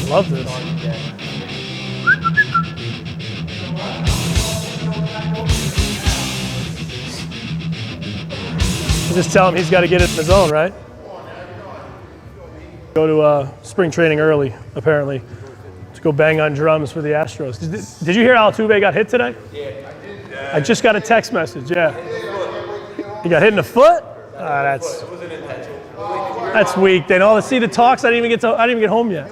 Love this. Just tell him he's got to get it in the zone, right? Go to spring training early, apparently, to go bang on drums for the Astros. Did you hear Altuve got hit today? Yeah, I did. I just got a text message. Yeah, he got hit in the foot. That's weak. Then all the see the talks. I didn't even get home yet.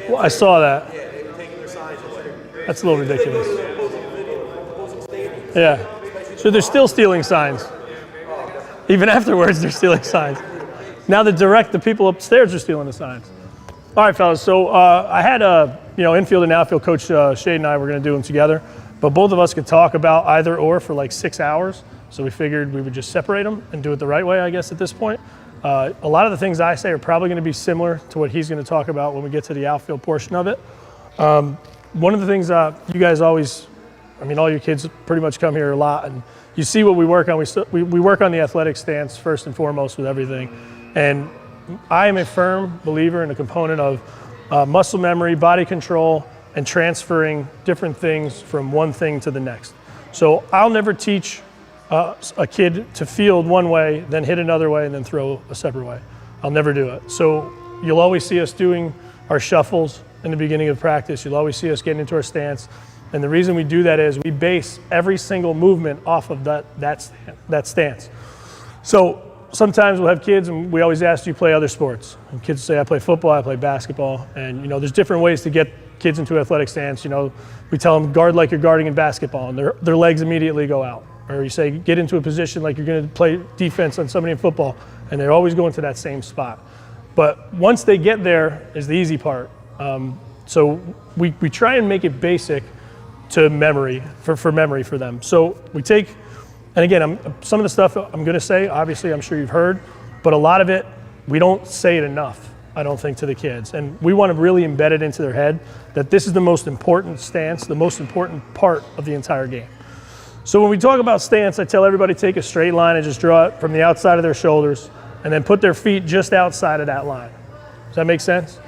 Well, I saw that. That's a little ridiculous. Yeah. So they're still stealing signs. Even afterwards, they're stealing signs. Now the people upstairs are stealing the signs. All right, fellas. So I had infield and outfield coach Shade and I were going to do them together, but both of us could talk about either or for like 6 hours. So we figured we would just separate them and do it the right way, I guess, at this point. A lot of the things I say are probably going to be similar to what he's going to talk about when we get to the outfield portion of it. One of the things you guys always, all your kids pretty much come here a lot, and you see what we work on. We work on the athletic stance first and foremost with everything. And I am a firm believer in a component of muscle memory, body control, and transferring different things from one thing to the next. So I'll never teach a kid to field one way, then hit another way, and then throw a separate way. I'll never do it. So you'll always see us doing our shuffles in the beginning of practice. You'll always see us getting into our stance. And the reason we do that is we base every single movement off of that stance. So sometimes we'll have kids, and we always ask, do you play other sports? And kids say, I play football, I play basketball. And, there's different ways to get kids into athletic stance. We tell them, guard like you're guarding in basketball, and their legs immediately go out. Or you say, get into a position like you're going to play defense on somebody in football, and they're always going to that same spot. But once they get there is the easy part. So we try and make it basic to memory, for memory for them. So we take, and again, some of the stuff I'm going to say, obviously I'm sure you've heard, but a lot of it, we don't say it enough, I don't think, to the kids. And we want to really embed it into their head that this is the most important stance, the most important part of the entire game. So when we talk about stance, I tell everybody take a straight line and just draw it from the outside of their shoulders and then put their feet just outside of that line. Does that make sense?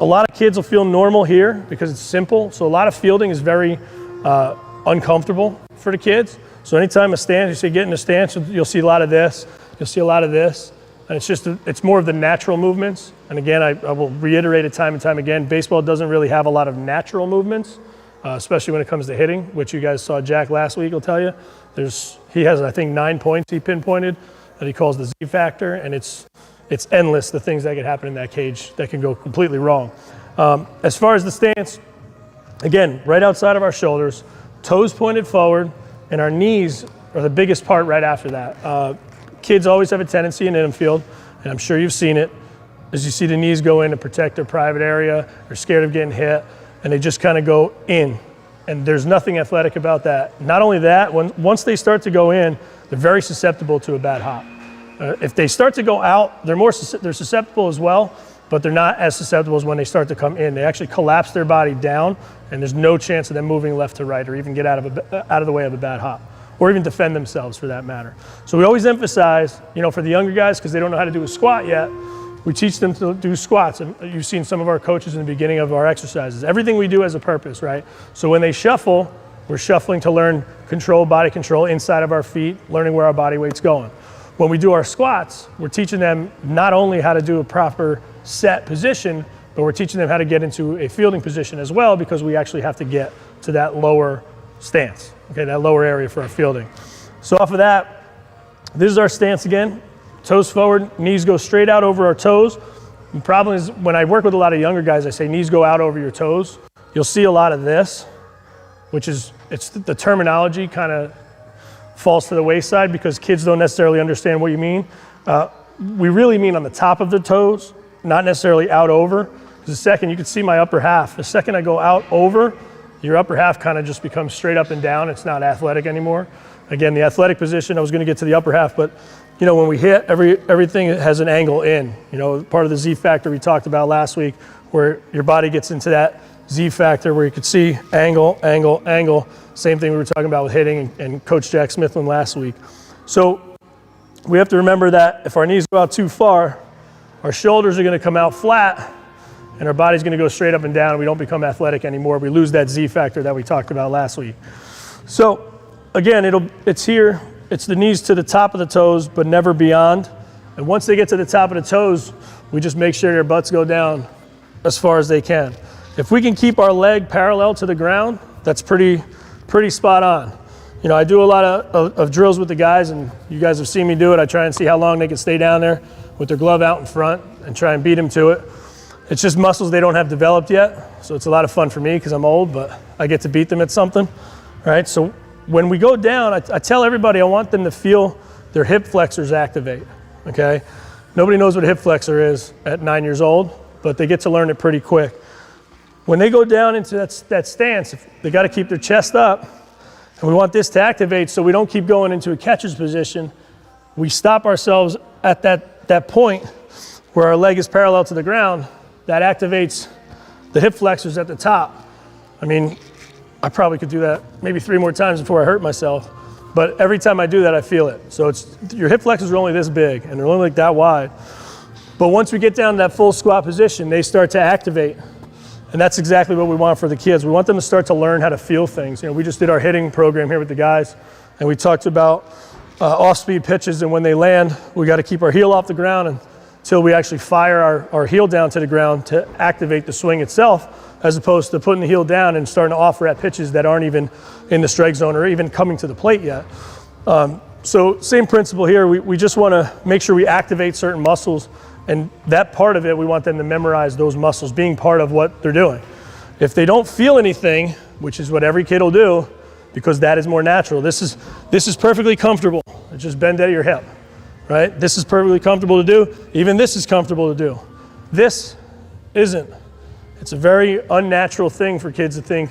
A lot of kids will feel normal here because it's simple. So a lot of fielding is very uncomfortable for the kids. So anytime a stance, you say get in a stance, you'll see a lot of this, you'll see a lot of this. And it's more of the natural movements. And again, I will reiterate it time and time again, baseball doesn't really have a lot of natural movements, especially when it comes to hitting, which you guys saw Jack last week will tell you. He has, I think, 9 points he pinpointed that he calls the Z factor, and it's endless, the things that could happen in that cage that can go completely wrong. As far as the stance, again, right outside of our shoulders, toes pointed forward, and our knees are the biggest part right after that. Kids always have a tendency in infield, and I'm sure you've seen it, as you see the knees go in to protect their private area, they're scared of getting hit, and they just kind of go in. And there's nothing athletic about that. Not only that, once they start to go in, they're very susceptible to a bad hop. If they start to go out, they're susceptible as well, but they're not as susceptible as when they start to come in. They actually collapse their body down, and there's no chance of them moving left to right or even get out of the way of a bad hop, or even defend themselves for that matter. So we always emphasize, for the younger guys, because they don't know how to do a squat yet, we teach them to do squats. And you've seen some of our coaches in the beginning of our exercises. Everything we do has a purpose, right? So when they shuffle, we're shuffling to learn body control inside of our feet, learning where our body weight's going. When we do our squats, we're teaching them not only how to do a proper set position, but we're teaching them how to get into a fielding position as well, because we actually have to get to that lower stance, okay, that lower area for our fielding. So off of that, this is our stance again. Toes forward, knees go straight out over our toes. The problem is when I work with a lot of younger guys, I say knees go out over your toes. You'll see a lot of this, which is, it's the terminology kind of falls to the wayside because kids don't necessarily understand what you mean. We really mean on the top of the toes, not necessarily out over. Because the second, you can see my upper half. The second I go out over, your upper half kind of just becomes straight up and down. It's not athletic anymore. Again, the athletic position, I was going to get to the upper half, but when we hit, everything has an angle in. Part of the Z factor we talked about last week, where your body gets into that Z factor where you could see angle, angle, angle. Same thing we were talking about with hitting and Coach Jack Smithland last week. So we have to remember that if our knees go out too far, our shoulders are going to come out flat, and our body's going to go straight up and down, and we don't become athletic anymore. We lose that Z factor that we talked about last week. So again, it's here. It's the knees to the top of the toes, but never beyond. And once they get to the top of the toes, we just make sure their butts go down as far as they can. If we can keep our leg parallel to the ground, that's pretty spot on. You know, I do a lot of drills with the guys, and you guys have seen me do it. I try and see how long they can stay down there with their glove out in front and try and beat them to it. It's just muscles they don't have developed yet, so it's a lot of fun for me because I'm old, but I get to beat them at something, right? So when we go down, I tell everybody I want them to feel their hip flexors activate, okay? Nobody knows what a hip flexor is at 9 years old, but they get to learn it pretty quick. When they go down into that stance, they got to keep their chest up, and we want this to activate so we don't keep going into a catcher's position. We stop ourselves at that point where our leg is parallel to the ground. That activates the hip flexors at the top. I mean, I probably could do that maybe 3 more times before I hurt myself, but every time I do that, I feel it. So your hip flexors are only this big, and they're only like that wide. But once we get down to that full squat position, they start to activate. And that's exactly what we want for the kids. We want them to start to learn how to feel things. You know, we just did our hitting program here with the guys, and we talked about off-speed pitches, and when they land, we got to keep our heel off the ground until we actually fire our heel down to the ground to activate the swing itself, as opposed to putting the heel down and starting to offer at pitches that aren't even in the strike zone or even coming to the plate yet. So same principle here. We just want to make sure we activate certain muscles, and that part of it, we want them to memorize those muscles being part of what they're doing. If they don't feel anything, which is what every kid will do, because that is more natural. This is perfectly comfortable. Just bend at your hip, right? This is perfectly comfortable to do. Even this is comfortable to do. This isn't. It's a very unnatural thing for kids to think,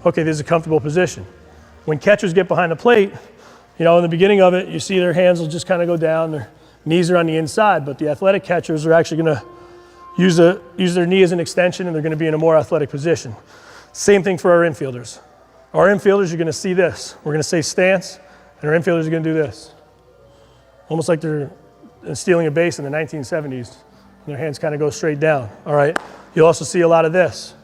okay, this is a comfortable position. When catchers get behind the plate, you know, in the beginning of it, you see their hands will just kind of go down, their knees are on the inside, but the athletic catchers are actually going to use their knee as an extension, and they're going to be in a more athletic position. Same thing for our infielders. Our infielders are going to see this. We're going to say stance, and our infielders are going to do this. Almost like they're stealing a base in the 1970s. Their hands kind of go straight down, all right? You'll also see a lot of this.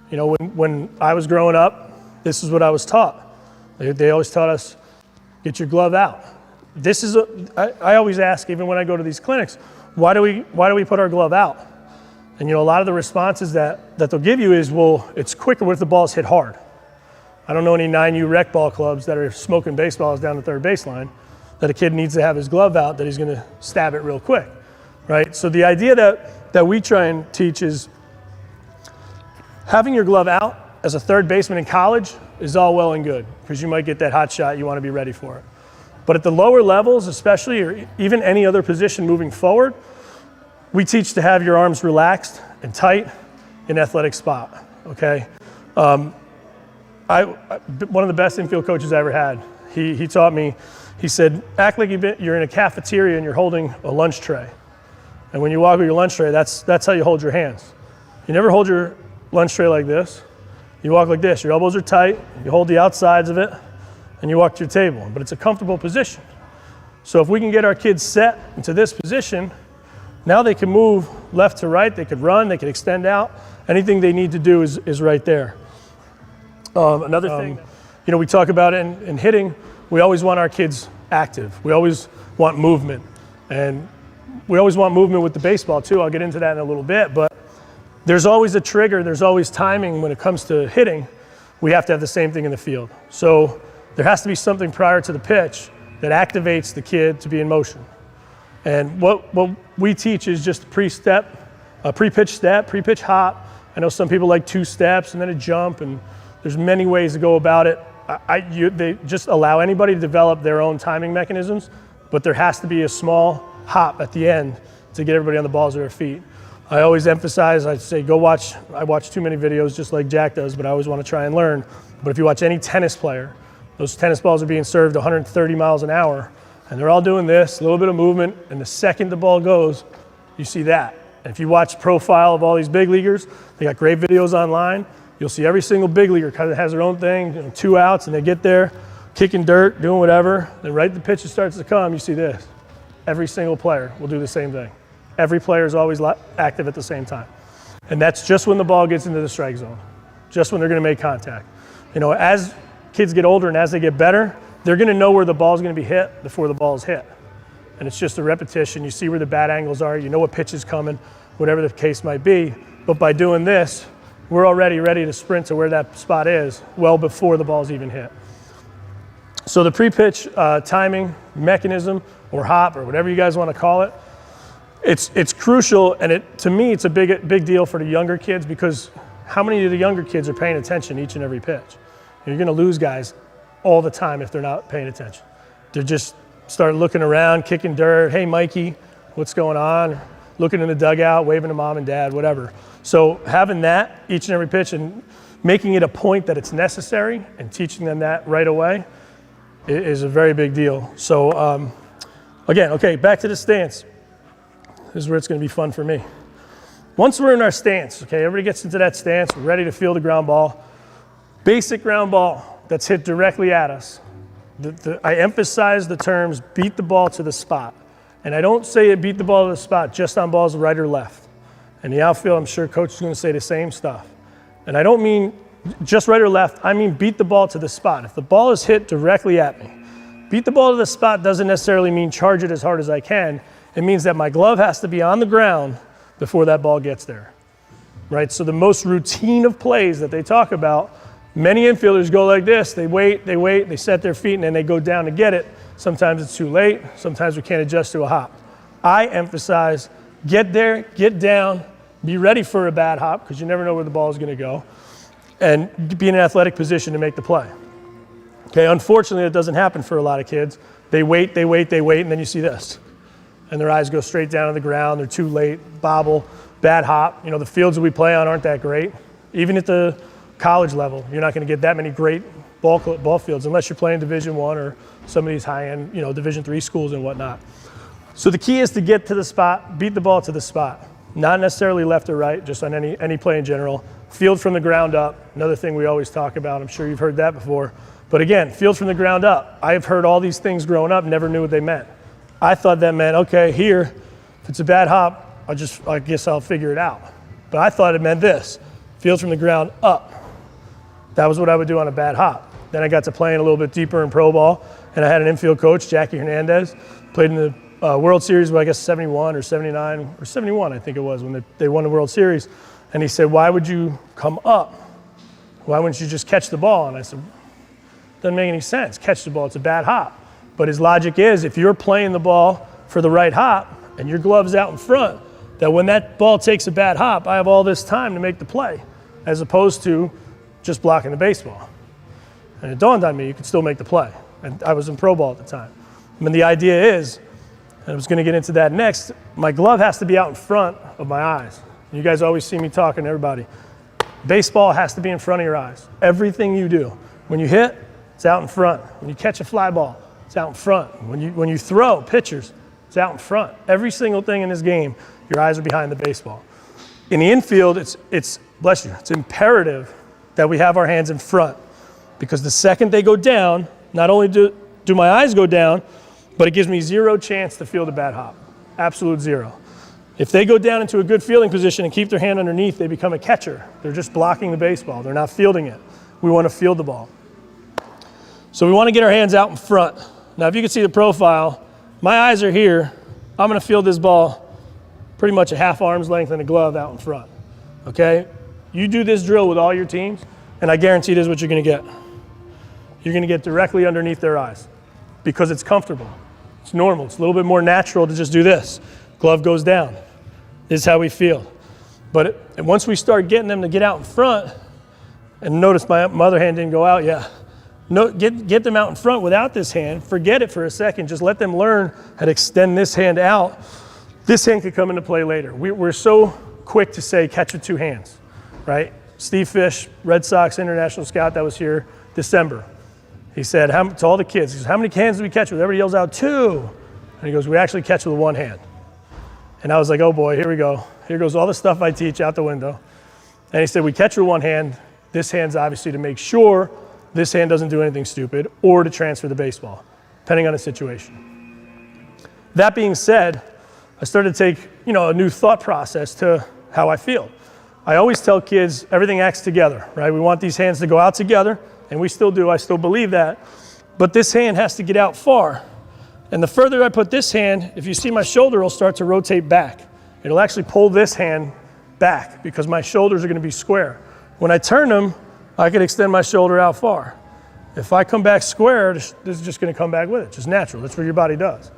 You know, when I was growing up, this is what I was taught. They always taught us, get your glove out. This is, I always ask, even when I go to these clinics, why do we put our glove out? And you know, a lot of the responses that they'll give you is, well, it's quicker if the ball's hit hard. I don't know any 9U rec ball clubs that are smoking baseballs down the third baseline that a kid needs to have his glove out, that he's going to stab it real quick, right? So the idea that we try and teach is having your glove out as a third baseman in college is all well and good, because you might get that hot shot, you want to be ready for it. But at the lower levels, especially, or even any other position moving forward, we teach to have your arms relaxed and tight in athletic spot, okay? One of the best infield coaches I ever had, he taught me, he said, act like you're in a cafeteria and you're holding a lunch tray. And when you walk with your lunch tray, that's how you hold your hands. You never hold your lunch tray like this. You walk like this. Your elbows are tight. You hold the outsides of it, and you walk to your table. But it's a comfortable position. So if we can get our kids set into this position, now they can move left to right. They could run. They could extend out. Anything they need to do is right there. Another thing, you know, we talk about it in hitting. We always want our kids active. We always want movement. And we always want movement with the baseball too. I'll get into that in a little bit. But there's always a trigger. There's always timing when it comes to hitting. We have to have the same thing in the field. So there has to be something prior to the pitch that activates the kid to be in motion. And what we teach is just a pre-pitch step, pre-pitch hop. I know some people like 2 steps and then a jump, and there's many ways to go about it. They just allow anybody to develop their own timing mechanisms, but there has to be a small hop at the end to get everybody on the balls of their feet. I always emphasize, I say, I watch too many videos just like Jack does, but I always want to try and learn. But if you watch any tennis player, those tennis balls are being served 130 miles an hour, and they're all doing this, a little bit of movement, and the second the ball goes, you see that. And if you watch profile of all these big leaguers, they got great videos online. You'll see every single big leaguer kind of has their own thing, you know, 2 outs, and they get there, kicking dirt, doing whatever. Then right the pitch starts to come, you see this. Every single player will do the same thing. Every player is always active at the same time. And that's just when the ball gets into the strike zone, just when they're going to make contact. As kids get older and as they get better, they're going to know where the ball is going to be hit before the ball is hit. And it's just a repetition. You see where the bad angles are. You know what pitch is coming, whatever the case might be. But by doing this, we're already ready to sprint to where that spot is well before the ball's even hit. So the pre-pitch timing mechanism or hop or whatever you guys want to call it, it's crucial, and to me it's a big deal for the younger kids, because how many of the younger kids are paying attention each and every pitch? You're going to lose guys all the time if they're not paying attention. They're just start looking around, kicking dirt. Hey, Mikey, what's going on? Looking in the dugout, waving to mom and dad, whatever. So having that each and every pitch and making it a point that it's necessary and teaching them that right away is a very big deal. So again, okay, back to the stance. This is where it's going to be fun for me. Once we're in our stance, okay, everybody gets into that stance, we're ready to field a ground ball. Basic ground ball that's hit directly at us. I emphasize the terms beat the ball to the spot. And I don't say it beat the ball to the spot just on balls right or left. And the outfield, I'm sure coach is going to say the same stuff. And I don't mean just right or left, I mean beat the ball to the spot. If the ball is hit directly at me, beat the ball to the spot doesn't necessarily mean charge it as hard as I can. It means that my glove has to be on the ground before that ball gets there, right? So the most routine of plays that they talk about, many infielders go like this. They wait, they set their feet, and then they go down to get it. Sometimes it's too late. Sometimes we can't adjust to a hop. I emphasize get there, get down, be ready for a bad hop, because you never know where the ball is going to go, and be in an athletic position to make the play. Okay, unfortunately, it doesn't happen for a lot of kids. They wait, and then you see this. And their eyes go straight down to the ground. They're too late, bobble, bad hop. The fields that we play on aren't that great. Even at the college level, you're not going to get that many great ball fields unless you're playing Division I or some of these high-end, Division III schools and whatnot. So the key is to get to the spot, beat the ball to the spot. Not necessarily left or right, just on any play in general. Field from the ground up, another thing we always talk about. I'm sure you've heard that before. But again, field from the ground up. I have heard all these things growing up, never knew what they meant. I thought that meant, okay, here, if it's a bad hop, I guess I'll figure it out. But I thought it meant this, field from the ground up. That was what I would do on a bad hop. Then I got to playing a little bit deeper in pro ball, and I had an infield coach, Jackie Hernandez, played in the World Series, I guess 71 or 79, or 71 I think it was, when they won the World Series. And he said, why would you come up? Why wouldn't you just catch the ball? And I said, doesn't make any sense. Catch the ball, it's a bad hop. But his logic is, if you're playing the ball for the right hop and your glove's out in front, that when that ball takes a bad hop, I have all this time to make the play, as opposed to just blocking the baseball. And it dawned on me, you could still make the play. And I was in pro ball at the time. I mean, the idea is, and I was going to get into that next, my glove has to be out in front of my eyes. You guys always see me talking to everybody. Baseball has to be in front of your eyes. Everything you do. When you hit, it's out in front. When you catch a fly ball, it's out in front. When you throw pitchers, it's out in front. Every single thing in this game, your eyes are behind the baseball. In the infield, it's bless you, it's imperative that we have our hands in front, because the second they go down, not only do my eyes go down, but it gives me zero chance to field a bad hop. Absolute zero. If they go down into a good fielding position and keep their hand underneath, they become a catcher. They're just blocking the baseball. They're not fielding it. We want to field the ball. So we want to get our hands out in front. Now, if you can see the profile, my eyes are here. I'm going to field this ball pretty much a half arm's length and a glove out in front, okay? You do this drill with all your teams, and I guarantee this is what you're going to get. You're going to get directly underneath their eyes because it's comfortable. It's normal. It's a little bit more natural to just do this. Glove goes down. This is how we feel. But once we start getting them to get out in front, and notice my other hand didn't go out yet. No, get them out in front without this hand. Forget it for a second. Just let them learn how to extend this hand out. This hand could come into play later. We're so quick to say catch with two hands, right? Steve Fish, Red Sox international scout that was here December. He said to all the kids, he says, how many hands do we catch with? Everybody yells out, 2. And he goes, we actually catch with one hand. And I was like, oh boy, here we go. Here goes all the stuff I teach out the window. And he said, we catch with one hand. This hand's obviously to make sure this hand doesn't do anything stupid, or to transfer the baseball, depending on the situation. That being said, I started to take, a new thought process to how I feel. I always tell kids everything acts together, right? We want these hands to go out together, and we still do. I still believe that. But this hand has to get out far. And the further I put this hand, if you see my shoulder, it'll start to rotate back. It'll actually pull this hand back because my shoulders are going to be square. When I turn them, I can extend my shoulder out far. If I come back square, this is just going to come back with it. Just natural. That's what your body does.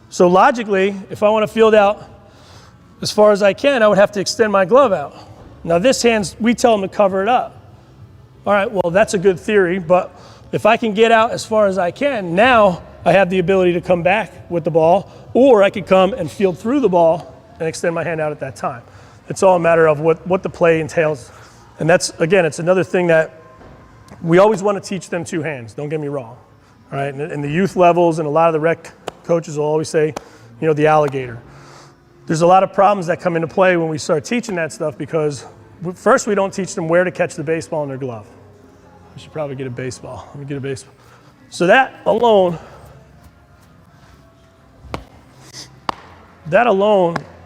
So logically, if I want to field out as far as I can, I would have to extend my glove out. Now this hand, we tell them to cover it up. All right, well, that's a good theory, but if I can get out as far as I can, now I have the ability to come back with the ball, or I could come and field through the ball and extend my hand out at that time. It's all a matter of what the play entails. And that's, again, it's another thing that we always want to teach them two hands, don't get me wrong. All right, and the youth levels and a lot of the rec coaches will always say, the alligator. There's a lot of problems that come into play when we start teaching that stuff because first we don't teach them where to catch the baseball in their glove. I should probably get a baseball. Let me get a baseball. So that alone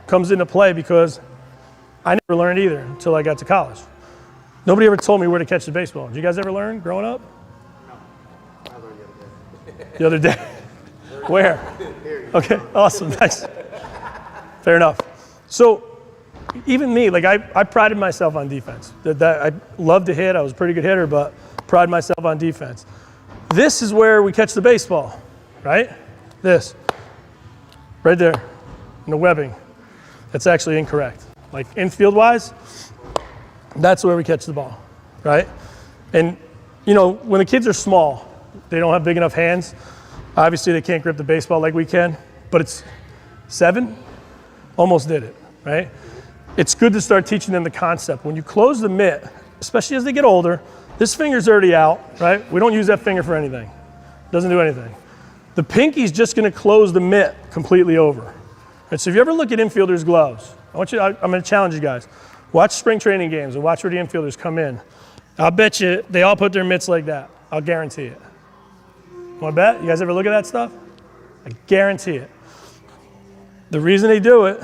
comes into play because I never learned either until I got to college. Nobody ever told me where to catch the baseball. Did you guys ever learn growing up? No. I learned the other day. Where? Okay, awesome, nice. Fair enough. So even me, I prided myself on defense. I loved to hit. I was a pretty good hitter, but pride myself on defense. This is where we catch the baseball, right? This, right there, in the webbing. That's actually incorrect. Like infield-wise, that's where we catch the ball, right? And, when the kids are small, they don't have big enough hands. Obviously, they can't grip the baseball like we can, but it's 7, almost did it, right? It's good to start teaching them the concept. When you close the mitt, especially as they get older, this finger's already out, right? We don't use that finger for anything. It doesn't do anything. The pinky's just going to close the mitt completely over. Right, so if you ever look at infielders' gloves, I'm going to challenge you guys. Watch spring training games and watch where the infielders come in. I'll bet you they all put their mitts like that. I'll guarantee it. Want to bet? You guys ever look at that stuff? I guarantee it. The reason they do it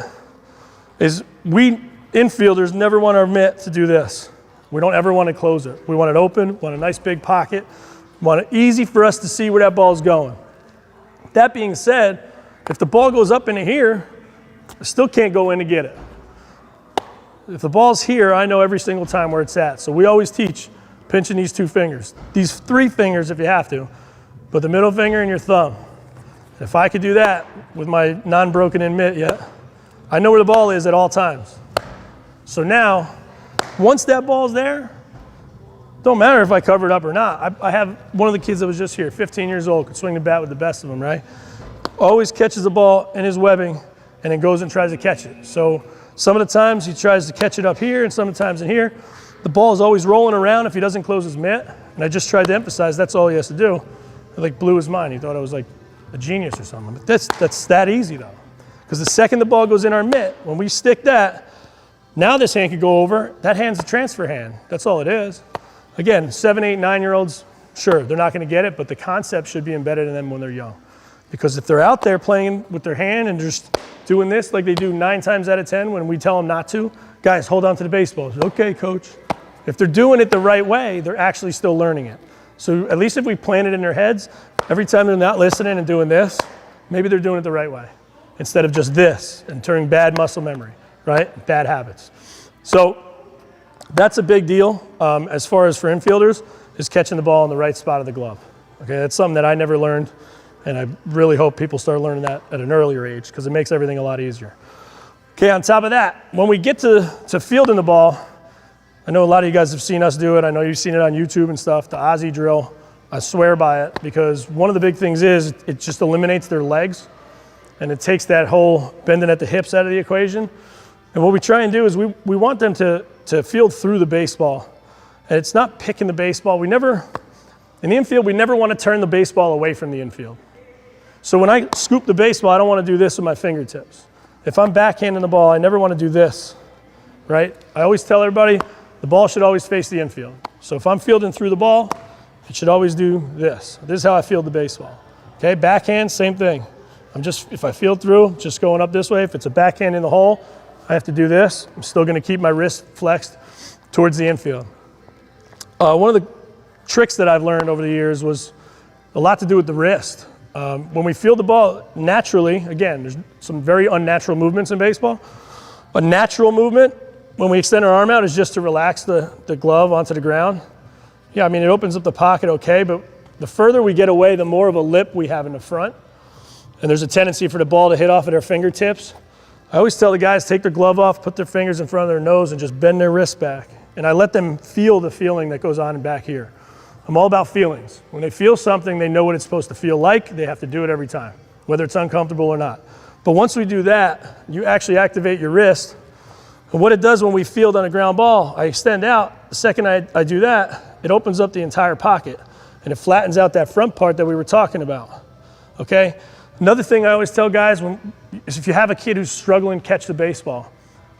is we infielders never want our mitt to do this. We don't ever want to close it. We want it open, want a nice big pocket, want it easy for us to see where that ball's going. That being said, if the ball goes up into here, I still can't go in to get it. If the ball's here, I know every single time where it's at. So we always teach pinching these 2 fingers. These 3 fingers if you have to, but the middle finger and your thumb. If I could do that with my non-broken in mitt yet, I know where the ball is at all times. So now, once that ball's there, don't matter if I cover it up or not. I have one of the kids that was just here, 15 years old, could swing the bat with the best of them, right? Always catches the ball in his webbing and then goes and tries to catch it. So some of the times he tries to catch it up here and some of the times in here. The ball is always rolling around if he doesn't close his mitt. And I just tried to emphasize that's all he has to do. It blew his mind. He thought I was like a genius or something. But that's that easy though. Because the second the ball goes in our mitt, when we stick that, now this hand could go over. That hand's a transfer hand. That's all it is. Again, 7, 8, 9-year-olds, sure, they're not going to get it, but the concept should be embedded in them when they're young. Because if they're out there playing with their hand and just doing this like they do 9 times out of 10 when we tell them not to, guys, hold on to the baseball. Okay, coach. If they're doing it the right way, they're actually still learning it. So at least if we plant it in their heads, every time they're not listening and doing this, maybe they're doing it the right way instead of just this and turning bad muscle memory, right? Bad habits. So that's a big deal as far as for infielders is catching the ball in the right spot of the glove. Okay, that's something that I never learned, and I really hope people start learning that at an earlier age because it makes everything a lot easier. Okay, on top of that, when we get to fielding the ball, I know a lot of you guys have seen us do it. I know you've seen it on YouTube and stuff, the Aussie drill. I swear by it because one of the big things is it just eliminates their legs and it takes that whole bending at the hips out of the equation. And what we try and do is we want them to field through the baseball. And it's not picking the baseball. In the infield, we never want to turn the baseball away from the infield. So when I scoop the baseball, I don't want to do this with my fingertips. If I'm backhanding the ball, I never want to do this, right? I always tell everybody the ball should always face the infield. So if I'm fielding through the ball, it should always do this. This is how I field the baseball. Okay, backhand, same thing. if I field through, just going up this way. If it's a backhand in the hole, I have to do this. I'm still gonna keep my wrist flexed towards the infield. One of the tricks that I've learned over the years was a lot to do with the wrist. When we field the ball naturally, again, there's some very unnatural movements in baseball. A natural movement, when we extend our arm out, is just to relax the glove onto the ground. Yeah, I mean, it opens up the pocket okay, but the further we get away, the more of a lip we have in the front. And there's a tendency for the ball to hit off of their fingertips. I always tell the guys, take their glove off, put their fingers in front of their nose, and just bend their wrist back. And I let them feel the feeling that goes on back here. I'm all about feelings. When they feel something, they know what it's supposed to feel like. They have to do it every time, whether it's uncomfortable or not. But once we do that, you actually activate your wrist. And what it does when we field on a ground ball, I extend out. The second I do that, it opens up the entire pocket, and it flattens out that front part that we were talking about, okay? Another thing I always tell guys is if you have a kid who's struggling to catch the baseball,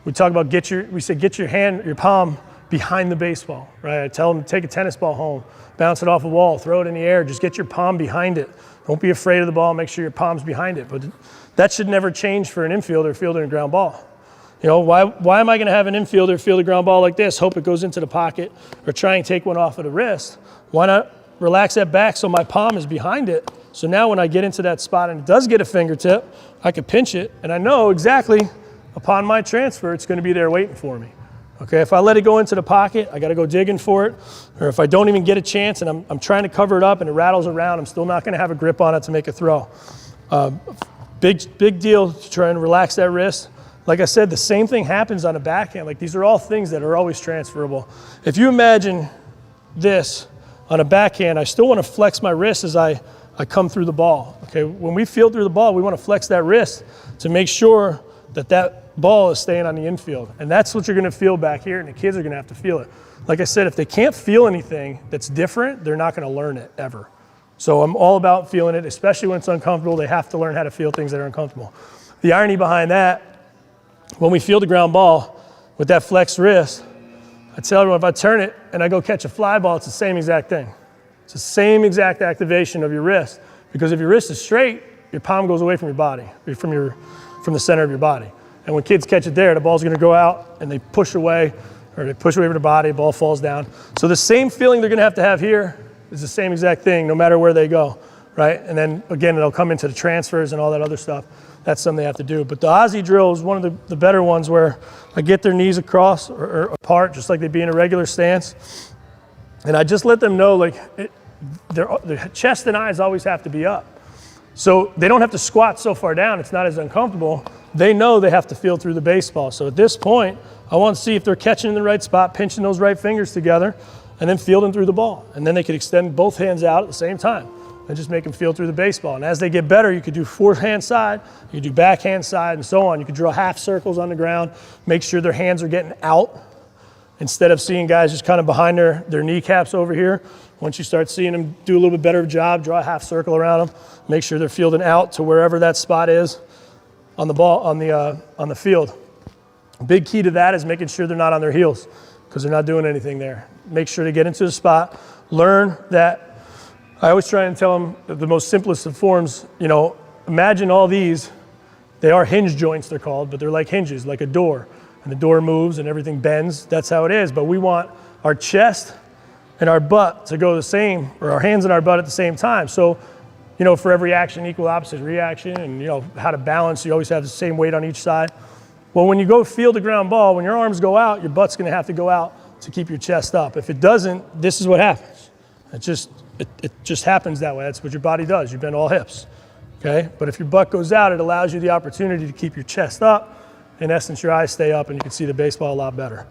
we talk about get your palm behind the baseball, right? I tell them to take a tennis ball home, bounce it off a wall, throw it in the air, just get your palm behind it. Don't be afraid of the ball, make sure your palm's behind it. But that should never change for an infielder fielding a ground ball. You know, why am I gonna have an infielder field a ground ball like this, hope it goes into the pocket, or try and take one off of the wrist? Why not relax that back so my palm is behind it? So now when I get into that spot and it does get a fingertip, I can pinch it, and I know exactly upon my transfer, it's gonna be there waiting for me. Okay, if I let it go into the pocket, I gotta go digging for it, or if I don't even get a chance and I'm trying to cover it up and it rattles around, I'm still not gonna have a grip on it to make a throw. Big deal to try and relax that wrist. Like I said, the same thing happens on a backhand. Like these are all things that are always transferable. If you imagine this on a backhand, I still wanna flex my wrist as I come through the ball. Okay, when we field through the ball, we wanna flex that wrist to make sure that ball is staying on the infield. And that's what you're gonna feel back here, and the kids are gonna have to feel it. Like I said, if they can't feel anything that's different, they're not gonna learn it ever. So I'm all about feeling it, especially when it's uncomfortable. They have to learn how to feel things that are uncomfortable. The irony behind that, when we field a ground ball with that flexed wrist, I tell everyone if I turn it and I go catch a fly ball, it's the same exact thing. It's the same exact activation of your wrist, because if your wrist is straight, your palm goes away from your body, from the center of your body. And when kids catch it there, the ball's gonna go out and they push away, or they push away from the body, the ball falls down. So the same feeling they're gonna have here is the same exact thing no matter where they go, right? And then again, it'll come into the transfers and all that other stuff. That's something they have to do. But the Aussie drill is one of the better ones where I get their knees across or apart, just like they'd be in a regular stance. And I just let them know, like, their chest and eyes always have to be up. So they don't have to squat so far down, it's not as uncomfortable. They know they have to feel through the baseball. So at this point, I want to see if they're catching in the right spot, pinching those right fingers together, and then fielding through the ball. And then they could extend both hands out at the same time and just make them feel through the baseball. And as they get better, you could do forehand side, you could do backhand side, and so on. You could draw half circles on the ground, make sure their hands are getting out, instead of seeing guys just kind of behind their kneecaps over here. Once you start seeing them do a little bit better job, draw a half circle around them, make sure they're fielding out to wherever that spot is on the ball, on the field. A big key to that is making sure they're not on their heels, because they're not doing anything there. Make sure to get into the spot, learn that. I always try and tell them the most simplest of forms, you know, imagine all these, they are hinge joints they're called, but they're like hinges, like a door. And the door moves and everything bends, that's how it is. But we want our chest and our butt to go the same, or our hands and our butt at the same time. So, you know, for every action, equal opposite reaction, and you know, how to balance, you always have the same weight on each side. Well, when you go field a ground ball, when your arms go out, your butt's gonna have to go out to keep your chest up. If it doesn't, this is what happens. It just happens that way. That's what your body does. You bend all hips, okay? But if your butt goes out, it allows you the opportunity to keep your chest up. In essence, your eyes stay up and you can see the baseball a lot better.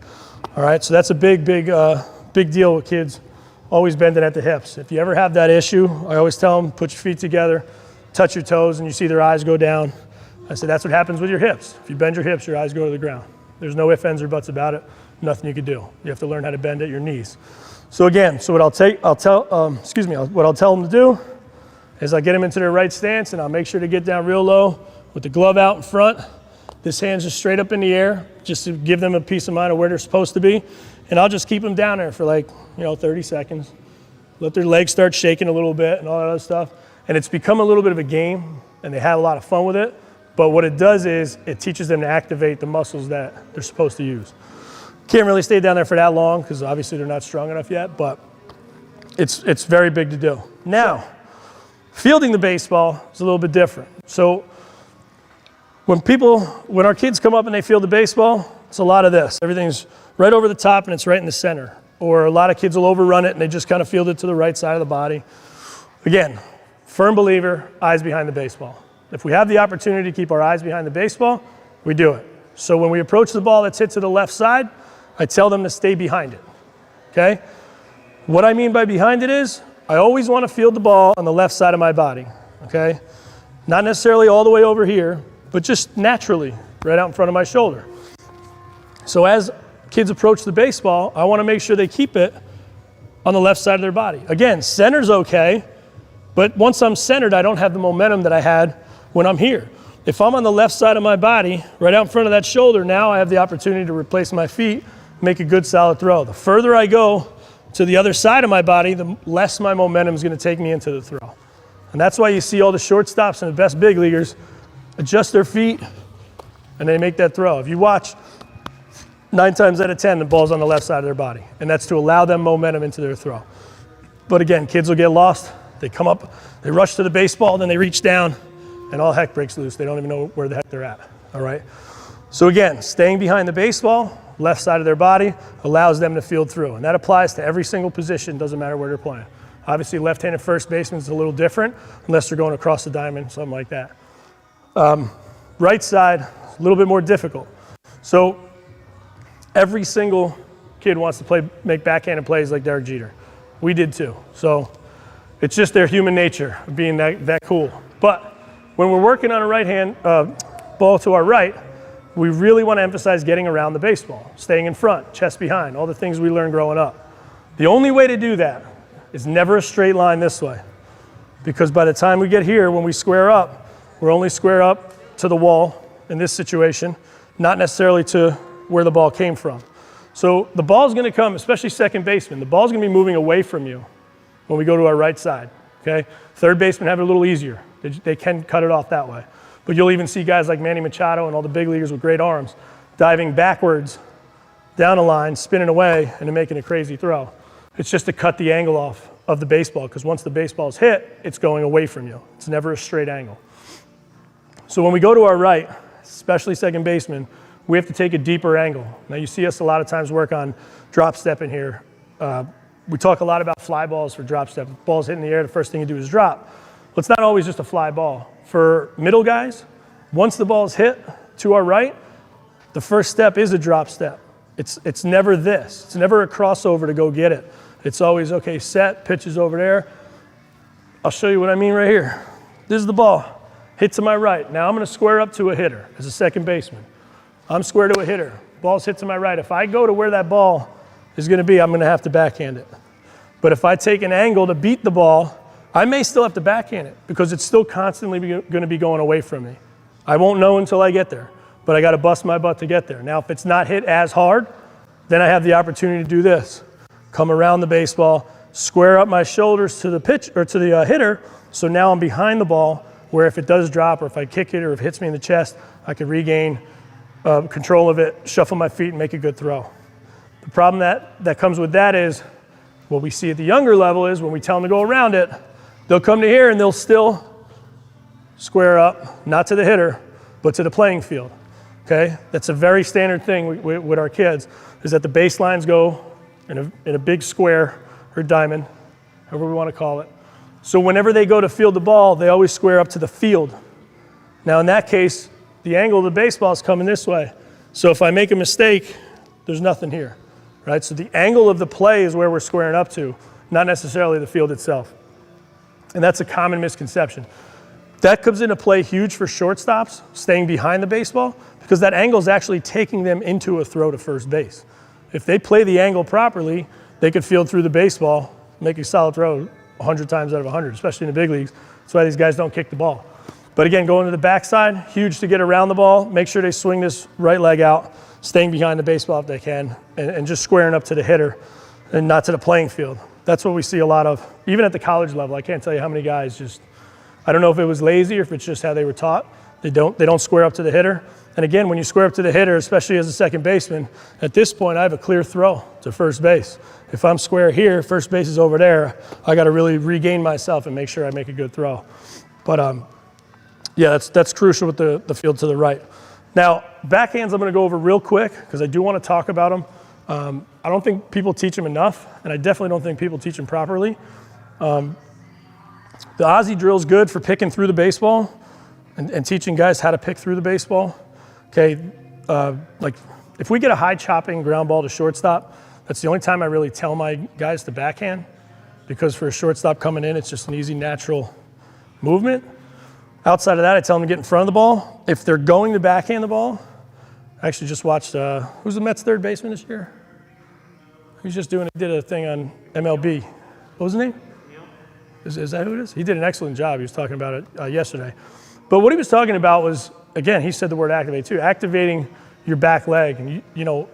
All right, so that's a big deal with kids always bending at the hips. If you ever have that issue, I always tell them, put your feet together, touch your toes, and you see their eyes go down. I said, that's what happens with your hips. If you bend your hips, your eyes go to the ground. There's no ifs, ands, or buts about it. Nothing you can do. You have to learn how to bend at your knees. So again, so what I'll tell them to do is I get them into their right stance, and I'll make sure to get down real low with the glove out in front. This hand's just straight up in the air, just to give them a peace of mind of where they're supposed to be. And I'll just keep them down there for 30 seconds. Let their legs start shaking a little bit and all that other stuff. And it's become a little bit of a game. and they have a lot of fun with it. But what it does is it teaches them to activate the muscles that they're supposed to use. Can't really stay down there for that long because obviously they're not strong enough yet, but it's very big to do. Now, fielding the baseball is a little bit different. So when our kids come up and they field the baseball, it's a lot of this. Everything's right over the top and it's right in the center. Or a lot of kids will overrun it and they just kind of field it to the right side of the body. Again, firm believer, eyes behind the baseball. If we have the opportunity to keep our eyes behind the baseball, we do it. So when we approach the ball that's hit to the left side, I tell them to stay behind it, okay? What I mean by behind it is, I always want to field the ball on the left side of my body, okay? Not necessarily all the way over here, but just naturally, right out in front of my shoulder. So as kids approach the baseball, I want to make sure they keep it on the left side of their body. Again, center's okay, but once I'm centered, I don't have the momentum that I had when I'm here. If I'm on the left side of my body, right out in front of that shoulder, now I have the opportunity to replace my feet, make a good solid throw. The further I go to the other side of my body, the less my momentum is going to take me into the throw. And that's why you see all the shortstops and the best big leaguers adjust their feet and they make that throw. If you watch, 9 times out of 10, the ball's on the left side of their body. And that's to allow them momentum into their throw. But again, kids will get lost. They come up, they rush to the baseball, then they reach down, and all heck breaks loose. They don't even know where the heck they're at, all right? So again, staying behind the baseball, left side of their body, allows them to field through. And that applies to every single position, doesn't matter where they're playing. Obviously, left-handed first baseman is a little different, unless they're going across the diamond, something like that. Right side, a little bit more difficult. So every single kid wants to make backhanded plays like Derek Jeter. We did too. So it's just their human nature of being that cool. But when we're working on a right-hand ball to our right, we really want to emphasize getting around the baseball, staying in front, chest behind, all the things we learned growing up. The only way to do that is never a straight line this way. Because by the time we get here, when we square up, we're only square up to the wall in this situation, not necessarily to where the ball came from. So the ball's going to come, especially second baseman, the ball's going to be moving away from you when we go to our right side, okay? Third baseman have it a little easier. They can cut it off that way. But you'll even see guys like Manny Machado and all the big leaguers with great arms diving backwards down a line, spinning away, and then making a crazy throw. It's just to cut the angle off of the baseball, because once the baseball is hit, it's going away from you. It's never a straight angle. So when we go to our right, especially second baseman, we have to take a deeper angle. Now you see us a lot of times work on drop step in here. We talk a lot about fly balls for drop step. If the ball's hitting the air, the first thing you do is drop. Well, it's not always just a fly ball. For middle guys, once the ball is hit to our right, the first step is a drop step. It's never this. It's never a crossover to go get it. It's always, okay, set, pitches over there. I'll show you what I mean right here. This is the ball. Hit to my right. Now I'm going to square up to a hitter as a second baseman. I'm square to a hitter. Ball's hit to my right. If I go to where that ball is going to be, I'm going to have to backhand it. But if I take an angle to beat the ball, I may still have to backhand it because it's still constantly going to be going away from me. I won't know until I get there, but I got to bust my butt to get there. Now, if it's not hit as hard, then I have the opportunity to do this. Come around the baseball, square up my shoulders to the pitch or to the hitter, so now I'm behind the ball, where if it does drop or if I kick it or if it hits me in the chest, I can regain control of it, shuffle my feet, and make a good throw. The problem that comes with that is what we see at the younger level is when we tell them to go around it, they'll come to here and they'll still square up, not to the hitter, but to the playing field, okay? That's a very standard thing with our kids, is that the baselines go in a big square or diamond, however we want to call it. So whenever they go to field the ball, they always square up to the field. Now in that case, the angle of the baseball is coming this way. So if I make a mistake, there's nothing here, right? So the angle of the play is where we're squaring up to, not necessarily the field itself. And that's a common misconception. That comes into play huge for shortstops, staying behind the baseball, because that angle is actually taking them into a throw to first base. If they play the angle properly, they could field through the baseball, make a solid throw 100 times out of 100, especially in the big leagues. That's why these guys don't kick the ball. But again, going to the backside, huge to get around the ball, make sure they swing this right leg out, staying behind the baseball if they can, and just squaring up to the hitter and not to the playing field. That's what we see a lot of, even at the college level. I can't tell you how many guys just I don't know if it was lazy or if it's just how they were taught. They don't square up to the hitter. And again, when you square up to the hitter, especially as a second baseman, at this point I have a clear throw to first base. If I'm square here, first base is over there, I got to really regain myself and make sure I make a good throw. But yeah, that's crucial with the field to the right. Now, backhands I'm going to go over real quick because I do want to talk about them. I don't think people teach them enough, and I definitely don't think people teach them properly. The Aussie drill is good for picking through the baseball and teaching guys how to pick through the baseball. Okay, like if we get a high chopping ground ball to shortstop, that's the only time I really tell my guys to backhand, because for a shortstop coming in, it's just an easy, natural movement. Outside of that, I tell them to get in front of the ball. If they're going to backhand the ball, I actually just watched, who's the Mets third baseman this year? He's just did a thing on MLB. What was his name? Is that who it is? He did an excellent job. He was talking about it yesterday. But what he was talking about was, again, he said the word activate too, activating your back leg. And you know,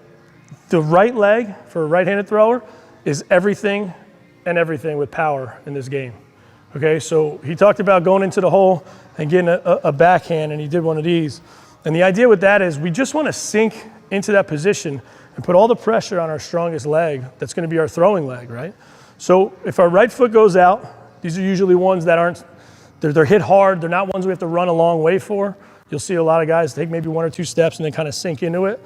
the right leg for a right-handed thrower is everything and everything with power in this game. Okay, so he talked about going into the hole and getting a backhand, and he did one of these. And the idea with that is we just want to sink into that position and put all the pressure on our strongest leg. That's going to be our throwing leg, right? So if our right foot goes out, these are usually ones that aren't, they're hit hard. They're not ones we have to run a long way for. You'll see a lot of guys take maybe 1 or 2 steps and then kind of sink into it.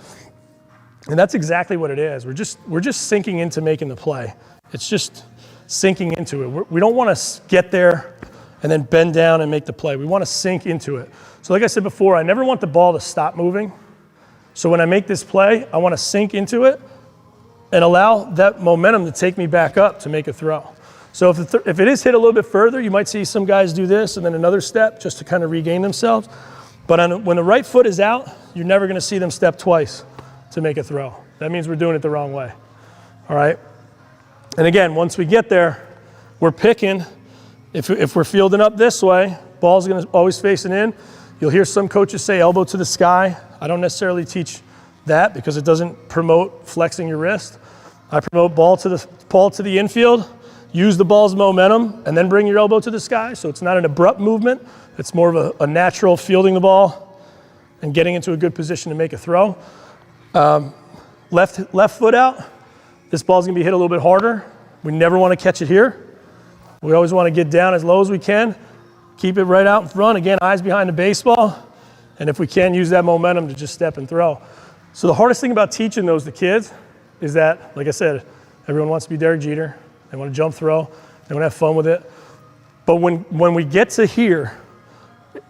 And that's exactly what it is. We're just sinking into making the play. It's just sinking into it. We don't want to get there and then bend down and make the play. We want to sink into it. So like I said before, I never want the ball to stop moving. So when I make this play, I want to sink into it and allow that momentum to take me back up to make a throw. So if it is hit a little bit further, you might see some guys do this and then another step just to kind of regain themselves. But when the right foot is out, you're never going to see them step twice to make a throw. That means we're doing it the wrong way. All right? And again, once we get there, we're picking. If we're fielding up this way, ball's going to always facing in. You'll hear some coaches say elbow to the sky. I don't necessarily teach that because it doesn't promote flexing your wrist. I promote ball to the infield. Use the ball's momentum and then bring your elbow to the sky. So it's not an abrupt movement. It's more of a natural fielding the ball and getting into a good position to make a throw. Left foot out. This ball's gonna be hit a little bit harder. We never want to catch it here. We always want to get down as low as we can. Keep it right out in front. Again, eyes behind the baseball. And if we can, use that momentum to just step and throw. So the hardest thing about teaching those to kids is that, like I said, everyone wants to be Derek Jeter. They want to jump throw. They want to have fun with it. But when we get to here,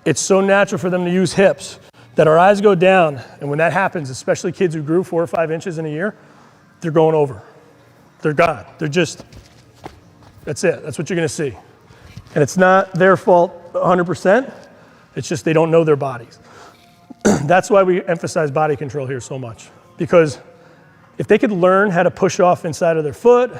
it's so natural for them to use hips that our eyes go down. And when that happens, especially kids who grew 4 or 5 inches in a year, they're going over. They're gone. They're just, that's it. That's what you're going to see. And it's not their fault 100%. It's just they don't know their bodies. That's why we emphasize body control here so much. Because if they could learn how to push off inside of their foot,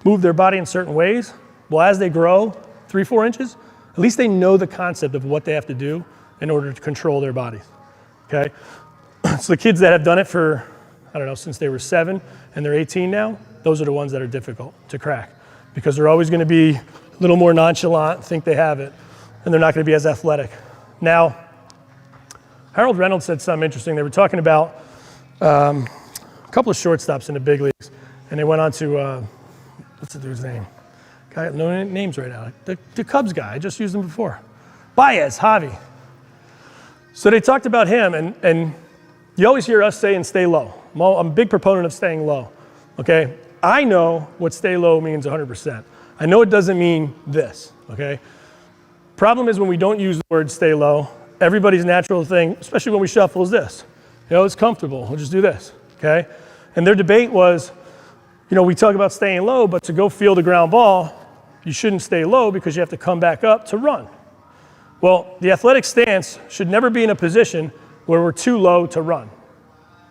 move their body in certain ways, well, as they grow 3, 4 inches, at least they know the concept of what they have to do in order to control their bodies, okay? So the kids that have done it for, I don't know, since they were 7 and they're 18 now, those are the ones that are difficult to crack because they're always gonna be a little more nonchalant, think they have it, and they're not gonna be as athletic. Now, Harold Reynolds said something interesting. They were talking about a couple of shortstops in the big leagues, and they went on to, what's the dude's name? Guy, no names right now. The Cubs guy, I just used him before. Baez, Javi. So they talked about him, and you always hear us saying stay low. I'm a big proponent of staying low, okay? I know what stay low means 100%. I know it doesn't mean this, okay? Problem is when we don't use the word stay low, everybody's natural thing, especially when we shuffle, is this. You know, it's comfortable, we'll just do this, okay? And their debate was, you know, we talk about staying low, but to go field a ground ball, you shouldn't stay low because you have to come back up to run. Well, the athletic stance should never be in a position where we're too low to run.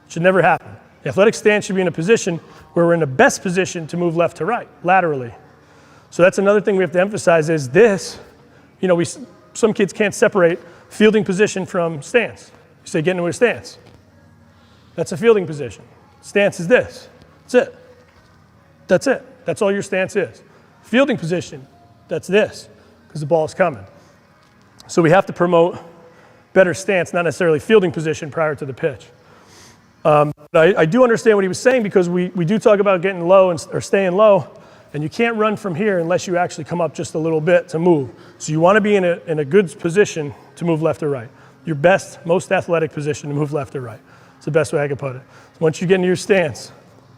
It should never happen. The athletic stance should be in a position where we're in the best position to move left to right, laterally. So that's another thing we have to emphasize is this, you know, some kids can't separate fielding position from stance. You say get into a stance. That's a fielding position. Stance is this. That's it. That's it. That's all your stance is. Fielding position, that's this, because the ball is coming. So we have to promote better stance, not necessarily fielding position prior to the pitch. But I do understand what he was saying, because we do talk about getting low or staying low, and you can't run from here unless you actually come up just a little bit to move. So you want to be in a good position to move left or right. Your best, most athletic position to move left or right. It's the best way I could put it. Once you get into your stance,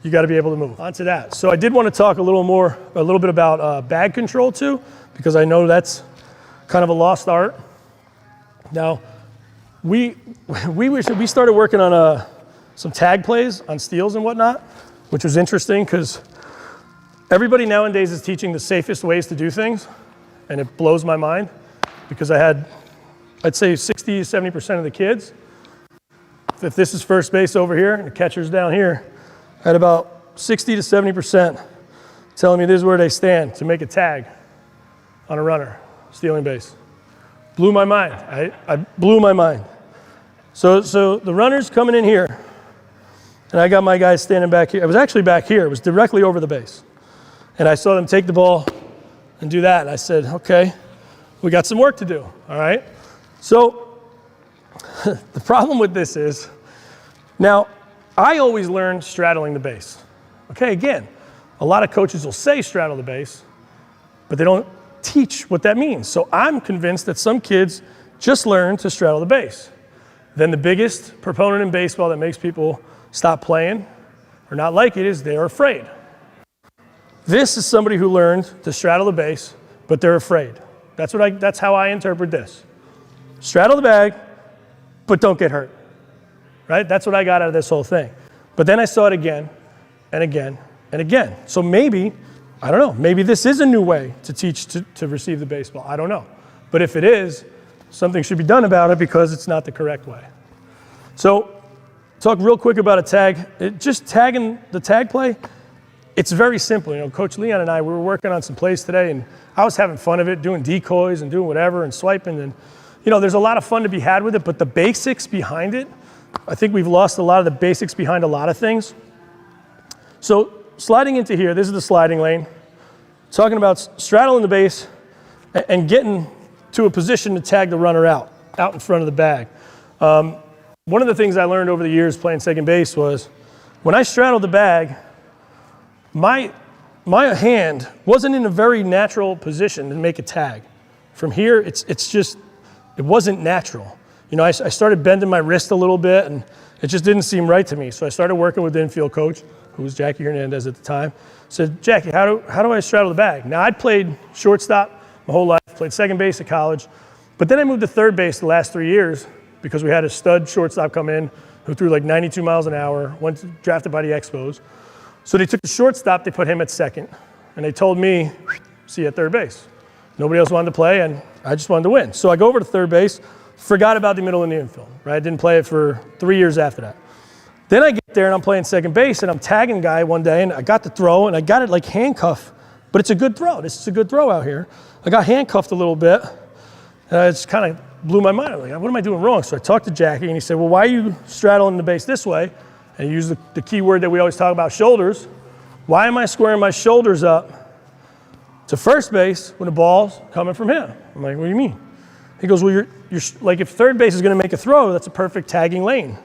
you got to be able to move. On to that. So I did want to talk a little bit about bag control too, because I know that's kind of a lost art. Now, we started working on some tag plays on steals and whatnot, which was interesting because everybody nowadays is teaching the safest ways to do things, and it blows my mind because I'd say 60 to 70% of the kids, if this is first base over here and the catcher's down here, I had about 60 to 70% telling me this is where they stand to make a tag on a runner, stealing base. Blew my mind. I blew my mind. So the runner's coming in here, and I got my guys standing back here. It was actually back here. It was directly over the base. And I saw them take the ball and do that. And I said, okay, we got some work to do, all right? So the problem with this is, now, I always learned straddling the base. Okay, again, a lot of coaches will say straddle the base, but they don't teach what that means. So I'm convinced that some kids just learn to straddle the base. Then the biggest proponent in baseball that makes people stop playing or not like it is they're afraid. This is somebody who learned to straddle the base, but they're afraid. That's how I interpret this. Straddle the bag, but don't get hurt. Right? That's what I got out of this whole thing. But then I saw it again and again and again. So maybe, I don't know, maybe this is a new way to teach to receive the baseball. I don't know. But if it is, something should be done about it because it's not the correct way. So talk real quick about a tag. Just tagging the tag play, it's very simple. You know, Coach Leon and I, we were working on some plays today, and I was having fun of it, doing decoys and doing whatever and swiping. And, you know, there's a lot of fun to be had with it, but the basics behind it, I think we've lost a lot of the basics behind a lot of things. So sliding into here, this is the sliding lane. Talking about straddling the base and getting to a position to tag the runner out in front of the bag. One of the things I learned over the years playing second base was when I straddled the bag, my hand wasn't in a very natural position to make a tag. From here, it wasn't natural. You know, I started bending my wrist a little bit, and it just didn't seem right to me. So I started working with the infield coach, who was Jackie Hernandez at the time. I said, Jackie, how do I straddle the bag? Now, I'd played shortstop my whole life, played second base at college, but then I moved to third base the last 3 years because we had a stud shortstop come in who threw like 92 miles an hour, drafted by the Expos. So they took the shortstop, they put him at second, and they told me, see you at third base. Nobody else wanted to play, and I just wanted to win. So I go over to third base, forgot about the middle and the infield, right? I didn't play it for 3 years after that. Then I get there and I'm playing second base and I'm tagging a guy one day and I got the throw and I got it like handcuffed, but it's a good throw. This is a good throw out here. I got handcuffed a little bit and it just kind of blew my mind. I'm like, what am I doing wrong? So I talked to Jackie and he said, well, why are you straddling the base this way? And he used the key word that we always talk about, shoulders. Why am I squaring my shoulders up to first base when the ball's coming from him? I'm like, what do you mean? He goes, well, you're like if third base is going to make a throw, that's a perfect tagging lane,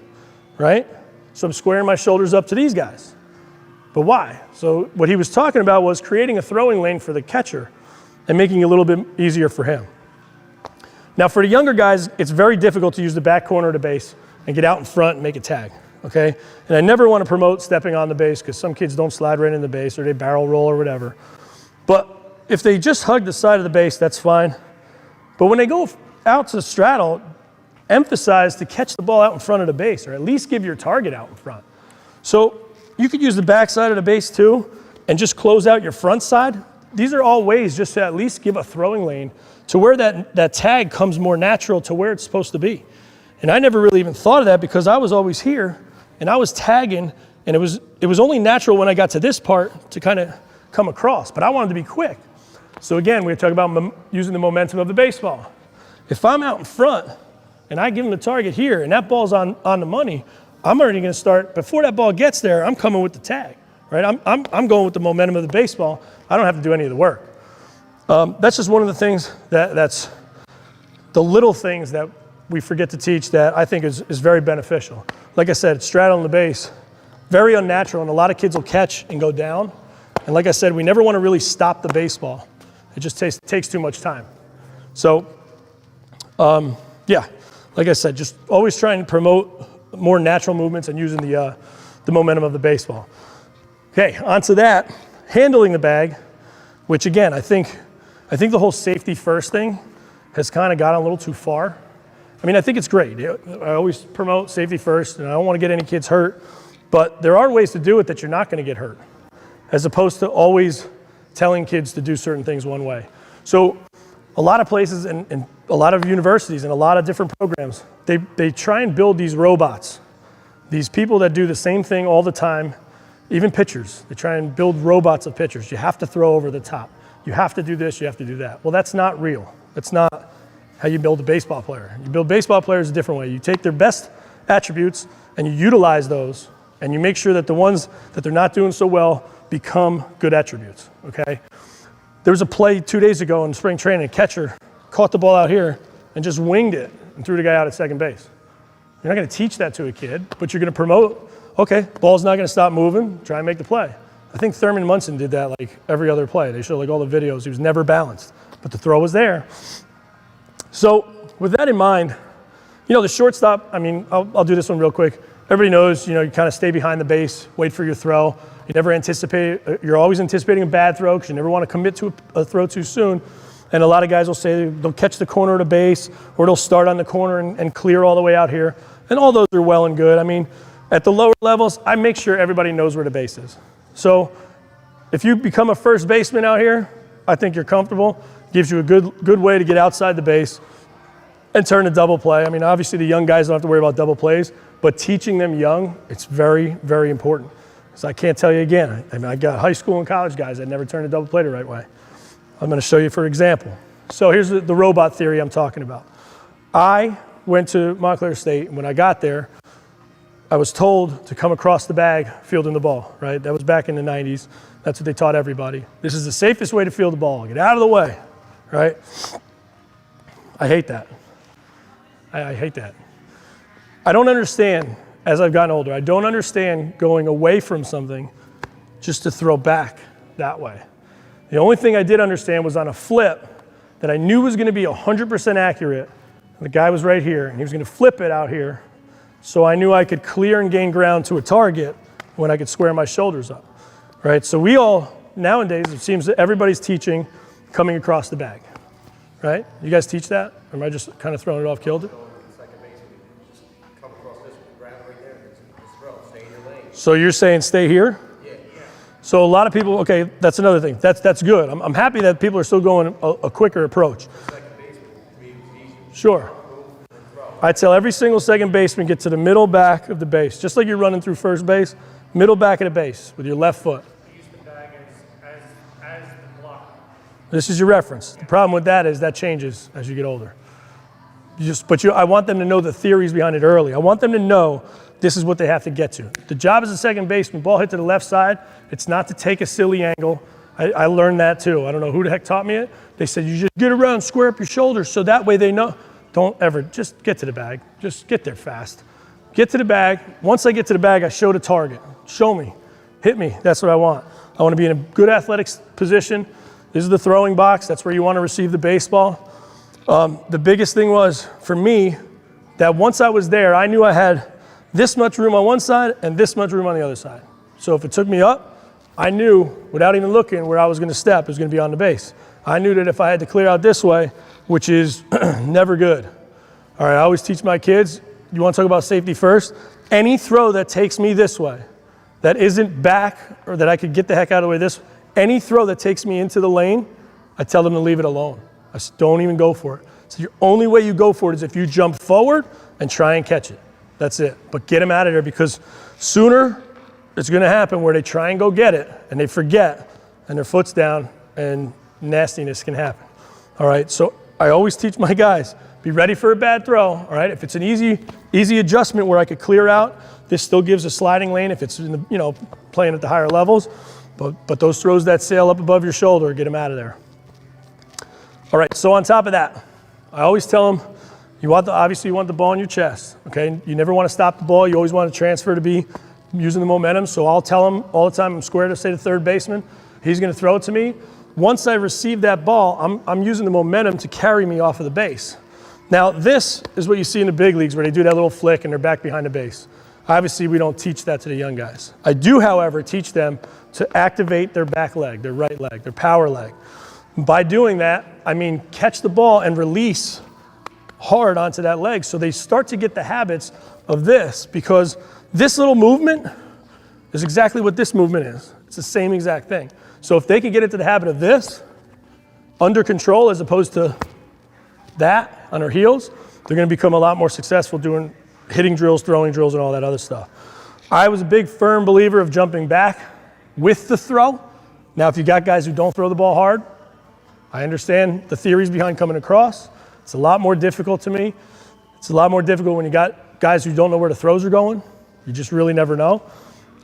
right? So I'm squaring my shoulders up to these guys. But why? So what he was talking about was creating a throwing lane for the catcher and making it a little bit easier for him. Now for the younger guys, it's very difficult to use the back corner of the base and get out in front and make a tag, okay? And I never want to promote stepping on the base because some kids don't slide right in the base or they barrel roll or whatever. But if they just hug the side of the base, that's fine. But when they go out to straddle, emphasize to catch the ball out in front of the base, or at least give your target out in front. So you could use the back side of the base too, and just close out your front side. These are all ways just to at least give a throwing lane to where that tag comes more natural to where it's supposed to be. And I never really even thought of that because I was always here, and I was tagging, and it was only natural when I got to this part to kind of come across, but I wanted to be quick. So again, we're talking about using the momentum of the baseball. If I'm out in front and I give him the target here and that ball's on the money, I'm already going to start, before that ball gets there, I'm coming with the tag, right? I'm going with the momentum of the baseball. I don't have to do any of the work. That's just one of the things that's the little things that we forget to teach that I think is very beneficial. Like I said, straddling the base, very unnatural, and a lot of kids will catch and go down. And like I said, we never want to really stop the baseball. It just takes too much time. So, yeah, like I said, just always trying to promote more natural movements and using the momentum of the baseball. Okay, onto that, handling the bag, which again, I think the whole safety first thing has kind of gone a little too far. I mean, I think it's great. I always promote safety first, and I don't want to get any kids hurt, but there are ways to do it that you're not going to get hurt, as opposed to always telling kids to do certain things one way. So a lot of places and a lot of universities and a lot of different programs, they try and build these robots, these people that do the same thing all the time, even pitchers. They try and build robots of pitchers. You have to throw over the top. You have to do this, you have to do that. Well, that's not real. That's not how you build a baseball player. You build baseball players a different way. You take their best attributes and you utilize those, and you make sure that the ones that they're not doing so well become good attributes, okay? There was a play 2 days ago in spring training. A catcher caught the ball out here and just winged it and threw the guy out at second base. You're not going to teach that to a kid, but you're going to promote, okay, ball's not going to stop moving, try and make the play. I think Thurman Munson did that like every other play. They show like all the videos. He was never balanced, but the throw was there. So with that in mind, you know, the shortstop, I mean, I'll do this one real quick. Everybody knows, you know, you kind of stay behind the base, wait for your throw. You never anticipate, you're always anticipating a bad throw because you never want to commit to a throw too soon. And a lot of guys will say they'll catch the corner of the base, or they'll start on the corner and clear all the way out here. And all those are well and good. I mean, at the lower levels, I make sure everybody knows where the base is. So if you become a first baseman out here, I think you're comfortable. Gives you a good way to get outside the base and turn a double play. I mean, obviously the young guys don't have to worry about double plays, but teaching them young, it's very, very important. So I can't tell you again. I mean, I got high school and college guys that never turned a double play the right way. I'm going to show you for example. So here's the robot theory I'm talking about. I went to Montclair State, and when I got there, I was told to come across the bag fielding the ball, right? That was back in the 90s. That's what they taught everybody. This is the safest way to field the ball. Get out of the way, right? I hate that. I hate that. I don't understand, as I've gotten older, I don't understand going away from something just to throw back that way. The only thing I did understand was on a flip that I knew was going to be 100% accurate. The guy was right here, and he was going to flip it out here, so I knew I could clear and gain ground to a target when I could square my shoulders up, right? So we all, nowadays, it seems that everybody's teaching coming across the bag, right? You guys teach that? Or am I just kind of throwing it off kilter? So you're saying stay here? Yeah. So a lot of people, okay, that's another thing. That's good. I'm happy that people are still going a quicker approach. Sure. I tell every single second baseman, get to the middle back of the base, just like you're running through first base, middle back of the base with your left foot. Use the bag as the block. This is your reference. The problem with that is that changes as you get older. I want them to know the theories behind it early. I want them to know this is what they have to get to. The job as a second baseman, ball hit to the left side, it's not to take a silly angle. I learned that too. I don't know who the heck taught me it. They said you just get around, square up your shoulders, so that way they know. Don't ever, just get to the bag. Just get there fast. Get to the bag. Once I get to the bag, I show the target. Show me. Hit me. That's what I want. I want to be in a good athletic position. This is the throwing box. That's where you want to receive the baseball. The biggest thing was, for me, that once I was there, I knew I had this much room on one side and this much room on the other side. So if it took me up, I knew, without even looking, where I was going to step, it was going to be on the base. I knew that if I had to clear out this way, which is never good. All right, I always teach my kids, you want to talk about safety first? Any throw that takes me this way, that isn't back, or that I could get the heck out of the way this way, any throw that takes me into the lane, I tell them to leave it alone. I just don't even go for it. So your only way you go for it is if you jump forward and try and catch it. That's it. But get them out of there, because sooner it's going to happen where they try and go get it and they forget and their foot's down and nastiness can happen. All right, so I always teach my guys, be ready for a bad throw. All right, if it's an easy adjustment where I could clear out, this still gives a sliding lane if it's in the, playing at the higher levels. But those throws that sail up above your shoulder, get them out of there. All right, so on top of that, I always tell them, obviously you want the ball in your chest, okay? You never want to stop the ball. You always want to transfer to be using the momentum. So I'll tell them all the time, I'm square to say the third baseman. He's going to throw it to me. Once I receive that ball, I'm using the momentum to carry me off of the base. Now, this is what you see in the big leagues where they do that little flick and they're back behind the base. Obviously, we don't teach that to the young guys. I do, however, teach them to activate their back leg, their right leg, their power leg. By doing that, I mean catch the ball and release hard onto that leg so they start to get the habits of this, because this little movement is exactly what this movement is. It's the same exact thing. So if they can get into the habit of this, under control as opposed to that on their heels, they're going to become a lot more successful doing hitting drills, throwing drills, and all that other stuff. I was a big firm believer of jumping back with the throw. Now, if you got guys who don't throw the ball hard, I understand the theories behind coming across. It's a lot more difficult to me. It's a lot more difficult when you got guys who don't know where the throws are going. You just really never know.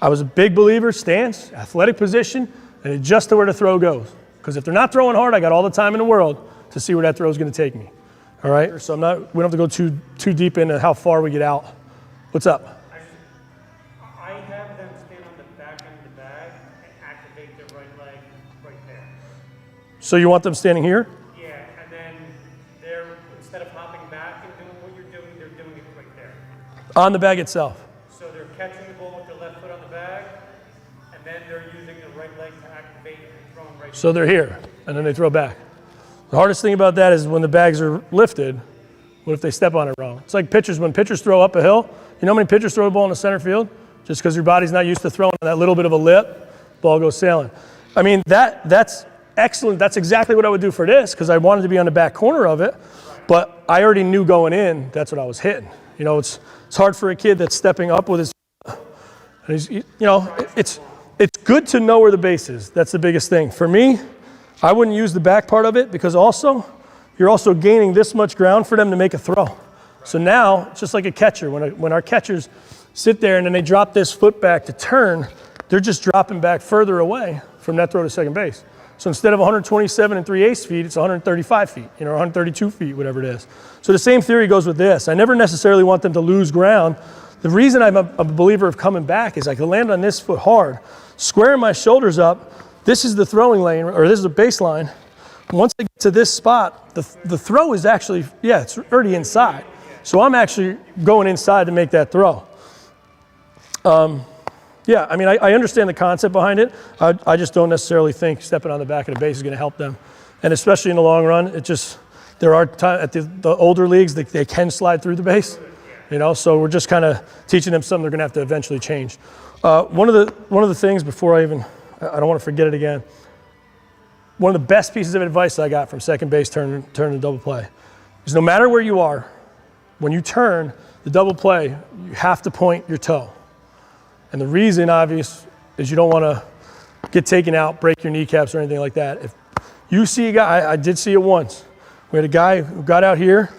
I was a big believer, stance, athletic position, and adjust to where the throw goes. Because if they're not throwing hard, I got all the time in the world to see where that throw is going to take me. All right? So we don't have to go too deep into how far we get out. What's up? I have them stand on the back end of the bag and activate their right leg right there. So you want them standing here? Yeah, and then instead of hopping back and doing what you're doing, they're doing it right there. On the bag itself. So they're catching the ball with their left foot on the bag, and then they're using their right leg to activate and throw them right. So they're here, and then they throw back. The hardest thing about that is when the bags are lifted, what if they step on it wrong? It's like pitchers. When pitchers throw up a hill, you know how many pitchers throw the ball in the center field? Just because your body's not used to throwing that little bit of a lip, ball goes sailing. I mean, that's excellent. That's exactly what I would do for this, because I wanted to be on the back corner of it, but I already knew going in that's what I was hitting. You know, it's hard for a kid that's stepping up with his, and it's good to know where the base is. That's the biggest thing. For me, I wouldn't use the back part of it, because you're also gaining this much ground for them to make a throw. So now, it's just like a catcher. When our catchers sit there and then they drop this foot back to turn, they're just dropping back further away from that throw to second base. So instead of 127 3/8 feet, it's 135 feet, or 132 feet, whatever it is. So the same theory goes with this. I never necessarily want them to lose ground. The reason I'm a believer of coming back is I can land on this foot hard, squaring my shoulders up. This is the throwing lane, or this is the baseline. Once I get to this spot, the throw is actually, it's already inside. So I'm actually going inside to make that throw. I mean, I understand the concept behind it. I just don't necessarily think stepping on the back of the base is going to help them. And especially in the long run, there are times at the older leagues, they can slide through the base. So we're just kind of teaching them something they're going to have to eventually change. One of the things before I don't want to forget it again. One of the best pieces of advice I got from second base turn to double play is no matter where you are, when you turn the double play, you have to point your toe. And the reason, obvious, is you don't want to get taken out, break your kneecaps or anything like that. If you see a guy, I did see it once. We had a guy who got out here,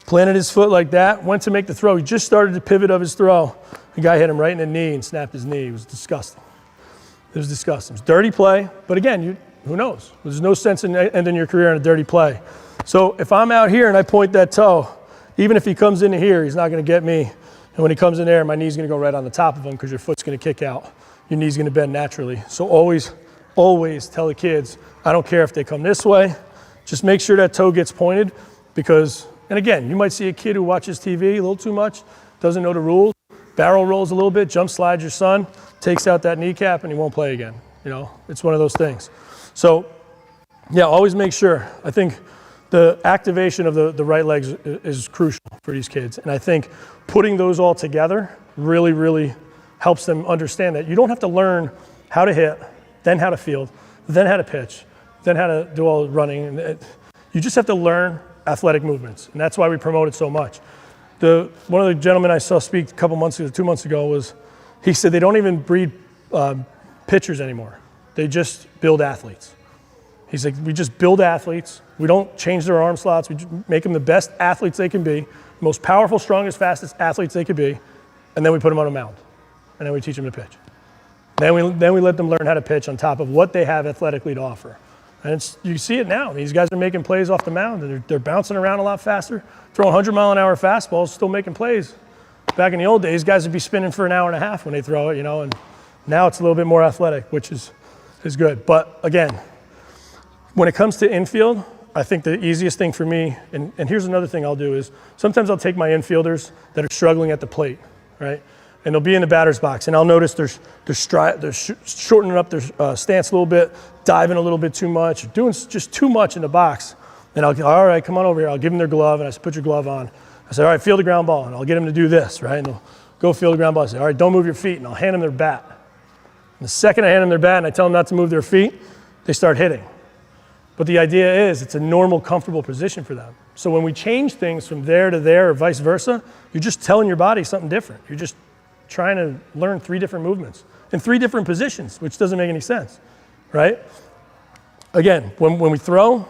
planted his foot like that, went to make the throw. He just started the pivot of his throw. The guy hit him right in the knee and snapped his knee. It was disgusting. It was disgusting. It was dirty play, but again, who knows? There's no sense in ending your career on a dirty play. So if I'm out here and I point that toe, even if he comes into here, he's not going to get me. And when he comes in there, my knee's going to go right on the top of him because your foot's going to kick out. Your knee's going to bend naturally. So always tell the kids, I don't care if they come this way, just make sure that toe gets pointed because, and again, you might see a kid who watches TV a little too much, doesn't know the rules, barrel rolls a little bit, jump slides your son, takes out that kneecap, and he won't play again. It's one of those things. So, always make sure. I think the activation of the right legs is crucial for these kids. And I think putting those all together really, really helps them understand that you don't have to learn how to hit, then how to field, then how to pitch, then how to do all the running. You just have to learn athletic movements. And that's why we promote it so much. One of the gentlemen I saw speak 2 months ago he said they don't even breed pitchers anymore. They just build athletes. He's like, we just build athletes. We don't change their arm slots. We just make them the best athletes they can be, most powerful, strongest, fastest athletes they could be, and then we put them on a mound, and then we teach them to pitch. Then we let them learn how to pitch on top of what they have athletically to offer. And you see it now. These guys are making plays off the mound. They're bouncing around a lot faster, throwing 100-mile-an-hour fastballs, still making plays. Back in the old days, guys would be spinning for an hour and a half when they throw it, and now it's a little bit more athletic, which is good. But again, when it comes to infield, I think the easiest thing for me, and here's another thing I'll do is sometimes I'll take my infielders that are struggling at the plate, right? And they'll be in the batter's box, and I'll notice they're shortening up their stance a little bit, diving a little bit too much, doing just too much in the box. And I'll go, all right, come on over here. I'll give them their glove, and I say, put your glove on. I say, all right, field the ground ball, and I'll get them to do this, right? And they'll go field the ground ball. I say, all right, don't move your feet, and I'll hand them their bat. And the second I hand them their bat and I tell them not to move their feet, they start hitting. But the idea is it's a normal, comfortable position for them. So when we change things from there to there or vice versa, you're just telling your body something different. You're just trying to learn 3 different movements in 3 different positions, which doesn't make any sense, right? Again, when we throw,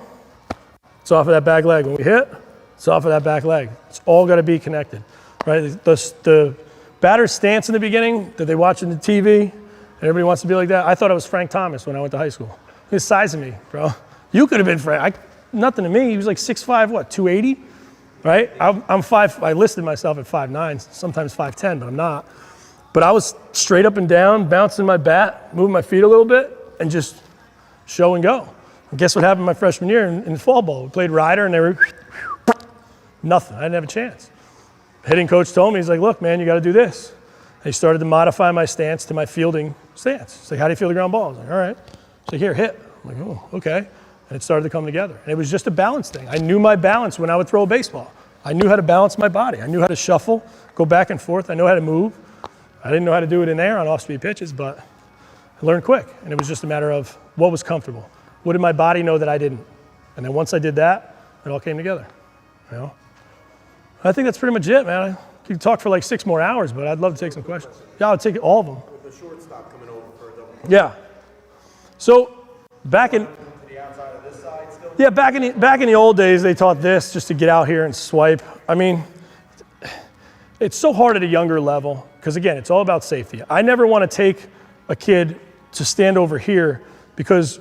it's off of that back leg. When we hit, it's off of that back leg. It's all got to be connected, right? The batter's stance in the beginning that they watch on the TV, and everybody wants to be like that. I thought I was Frank Thomas when I went to high school. His size of me, bro. You could have been Frank. Nothing to me. He was like 6'5", 280, right? I'm 5. I listed myself at 5'9", sometimes 5'10", but I'm not. But I was straight up and down, bouncing my bat, moving my feet a little bit, and just show and go. And guess what happened my freshman year in the fall ball? We played Rider, and they were nothing. I didn't have a chance. Hitting coach told me, he's like, look, man, you got to do this. And he started to modify my stance to my fielding stance. He's like, how do you feel the ground ball? I was like, all right. He's like, here, hit. I'm like, oh, okay. And it started to come together. And it was just a balance thing. I knew my balance when I would throw a baseball. I knew how to balance my body. I knew how to shuffle, go back and forth. I know how to move. I didn't know how to do it in air on off-speed pitches, but I learned quick. And it was just a matter of what was comfortable. What did my body know that I didn't? And then once I did that, it all came together. I think that's pretty much it, man. I could talk for like 6 more hours, but I'd love to take some questions. Yeah, I'll take all of them. With the shortstop coming over for a double. Yeah. So back in Yeah, back in the old days, they taught this just to get out here and swipe. I mean, it's so hard at a younger level because, again, it's all about safety. I never want to take a kid to stand over here because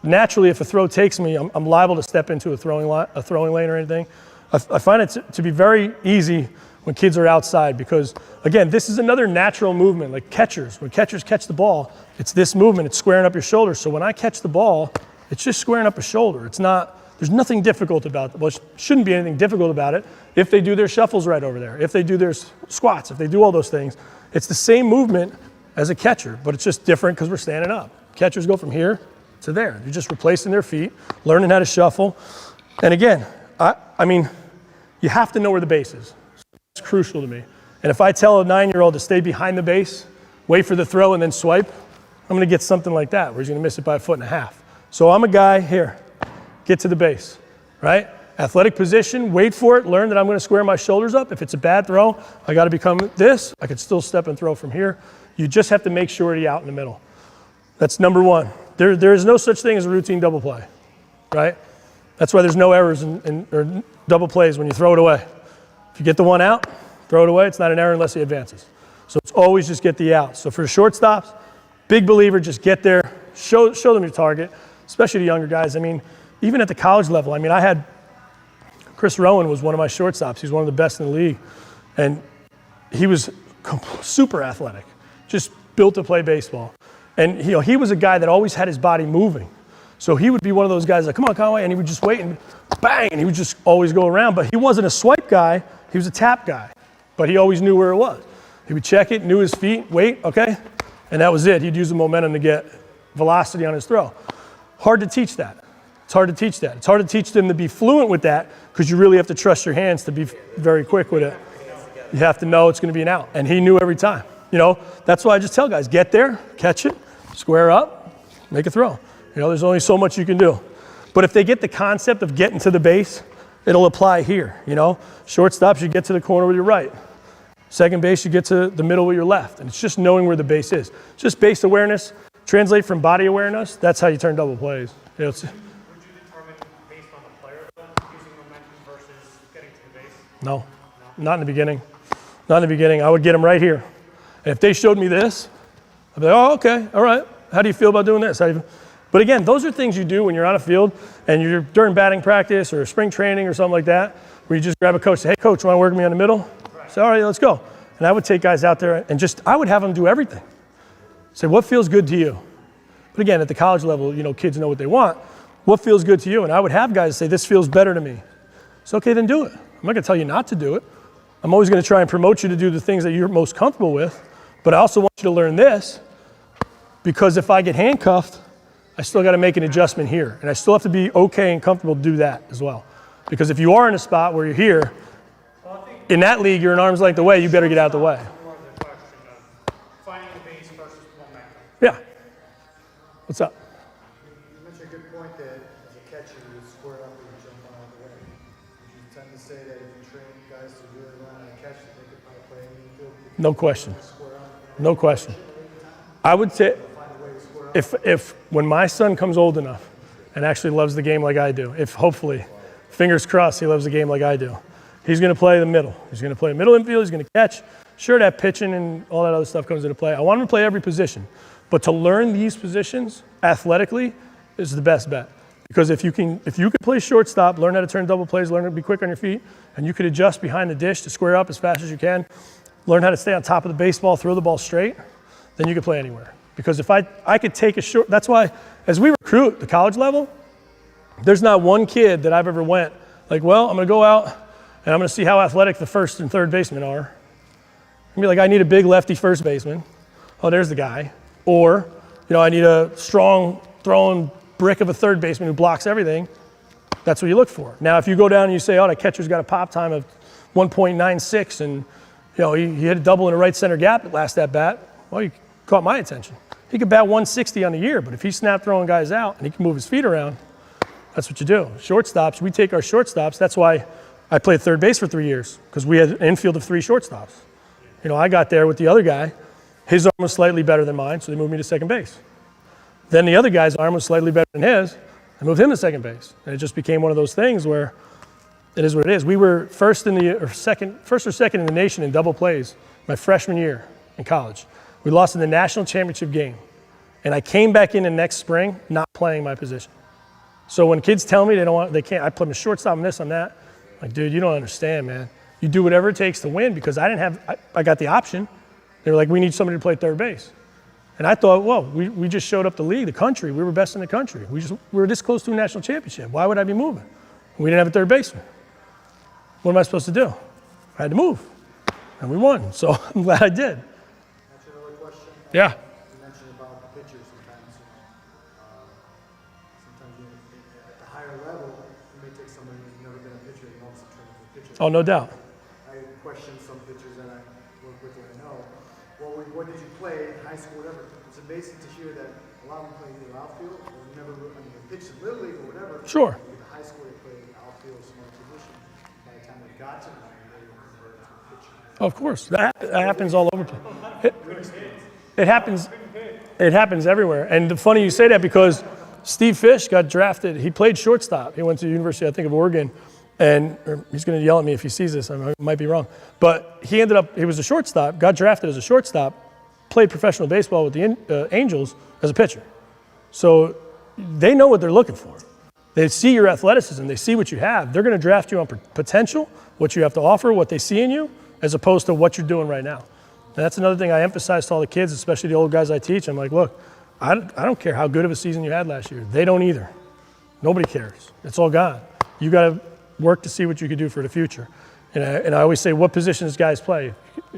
naturally, if a throw takes me, I'm liable to step into a throwing lane or anything. I find it to be very easy when kids are outside because, again, this is another natural movement, like catchers. When catchers catch the ball, it's this movement. It's squaring up your shoulder. So when I catch the ball, it's just squaring up a shoulder. It's not, there's nothing difficult about it. Well, shouldn't be anything difficult about it if they do their shuffles right over there, if they do their squats, if they do all those things. It's the same movement as a catcher, but it's just different because we're standing up. Catchers go from here to there. You're just replacing their feet, learning how to shuffle. And again, I mean, you have to know where the base is. It's crucial to me. And if I tell a 9-year-old to stay behind the base, wait for the throw, and then swipe, I'm going to get something like that where he's going to miss it by 1.5 feet. So I'm a guy here, get to the base, right? Athletic position, wait for it, learn that I'm going to square my shoulders up. If it's a bad throw, I got to become this. I could still step and throw from here. You just have to make sure you're out in the middle. That's number one. There is no such thing as a routine double play, right? That's why there's no errors or double plays when you throw it away. If you get the one out, throw it away. It's not an error unless he advances. So it's always just get the out. So for shortstops, big believer, just get there, show them your target, especially the younger guys. I mean, even at the college level, I mean, I had Chris Rowan was one of my shortstops. He's one of the best in the league. And he was super athletic, just built to play baseball. And he was a guy that always had his body moving. So he would be one of those guys like, come on, Conway, and he would just wait and bang, and he would just always go around. But he wasn't a swipe guy, he was a tap guy. But he always knew where it was. He would check it, knew his feet, wait, okay, and that was it. He'd use the momentum to get velocity on his throw. Hard to teach that. It's hard to teach that. It's hard to teach them to be fluent with that because you really have to trust your hands to be very quick with it. You have to know it's going to be an out, and he knew every time. That's why I just tell guys, get there, catch it, square up, make a throw. There's only so much you can do. But if they get the concept of getting to the base, it'll apply here. Shortstops, you get to the corner with your right. Second base, you get to the middle with your left. And it's just knowing where the base is. Just base awareness, translate from body awareness. That's how you turn double plays. Would you determine based on the player, though, using momentum versus getting to the base? No, not in the beginning. Not in the beginning. I would get them right here. And if they showed me this, I'd be like, oh, okay, all right. How do you feel about doing this? But again, those are things you do when you're on a field and you're during batting practice or spring training or something like that, where you just grab a coach and say, hey, coach, you want to work with me on the middle? Say, all right, let's go. And I would take guys out there and I would have them do everything. Say, what feels good to you? But again, at the college level, kids know what they want. What feels good to you? And I would have guys say, this feels better to me. So, okay, then do it. I'm not going to tell you not to do it. I'm always going to try and promote you to do the things that you're most comfortable with. But I also want you to learn this, because if I get handcuffed, I still got to make an adjustment here. And I still have to be okay and comfortable to do that as well. Because if you are in a spot where you're here, in that league, you're an arm's length away, you better get out of the way. More of the question of finding the base versus momentum. Yeah. What's up? You mentioned a good point that as a catcher, you square up and you jump out of the way. You tend to say that if you train guys to really learn how to catch, they could probably play any field. No question. No question. I would say if when my son comes old enough and actually loves the game like I do, if hopefully, fingers crossed, he loves the game like I do, he's going to play the middle. He's going to play middle infield. He's going to catch. Sure, that pitching and all that other stuff comes into play. I want him to play every position. But to learn these positions athletically is the best bet. Because if you can play shortstop, learn how to turn double plays, learn how to be quick on your feet, and you could adjust behind the dish to square up as fast as you can, learn how to stay on top of the baseball, throw the ball straight, then you can play anywhere. Because if I could take a short, that's why as we recruit the college level, there's not one kid that I've ever went like, well, I'm going to go out and I'm going to see how athletic the first and third basemen are. I'm going to be like, I need a big lefty first baseman. Oh, there's the guy. Or, I need a strong throwing brick of a third baseman who blocks everything. That's what you look for. Now, if you go down and you say, oh, that catcher's got a pop time of 1.96 and, he hit a double in a right center gap at last at bat, well, you caught my attention. He could bat 160 on the year, but if he's snap throwing guys out and he can move his feet around, that's what you do. Shortstops, we take our shortstops. That's why I played third base for 3 years, because we had an infield of 3 shortstops. I got there with the other guy. His arm was slightly better than mine, so they moved me to second base. Then the other guy's arm was slightly better than his. I moved him to second base. And it just became one of those things where it is what it is. We were first or second in the nation in double plays my freshman year in college. We lost in the national championship game. And I came back in the next spring not playing my position. So when kids tell me they can't, I play them shortstop and this and that, I'm like, dude, you don't understand, man. You do whatever it takes to win, because I got the option. They were like, we need somebody to play third base. And I thought, whoa, we just showed up the league, the country. We were best in the country. We were this close to a national championship. Why would I be moving? We didn't have a third baseman. What am I supposed to do? I had to move. And we won. So I'm glad I did. That's another question. Yeah. You mentioned about the pitchers sometimes. Sometimes at the higher level, you may take somebody who's never been a pitcher and also turn into a pitcher. Oh, no doubt. I question some pitchers that I work with that I know. Well, what did you play in high school, whatever? It's amazing to hear that a lot of them play either outfield or never, they pitched in Little League or whatever. Sure. In high school, they played outfield or some other position. By the time they got to them, they were converted to a pitcher. Of course. That happens all over. It happens everywhere. And funny you say that, because Steve Fish got drafted. He played shortstop. He went to the University, I think, of Oregon. And he's going to yell at me if he sees this. I might be wrong. But he was a shortstop, got drafted as a shortstop, played professional baseball with the Angels as a pitcher. So they know what they're looking for. They see your athleticism. They see what you have. They're going to draft you on potential, what you have to offer, what they see in you, as opposed to what you're doing right now. And that's another thing I emphasize to all the kids, especially the old guys I teach. I'm like, look, I don't care how good of a season you had last year. They don't either. Nobody cares. It's all gone. You got to work to see what you could do for the future. And I always say, what positions guys play?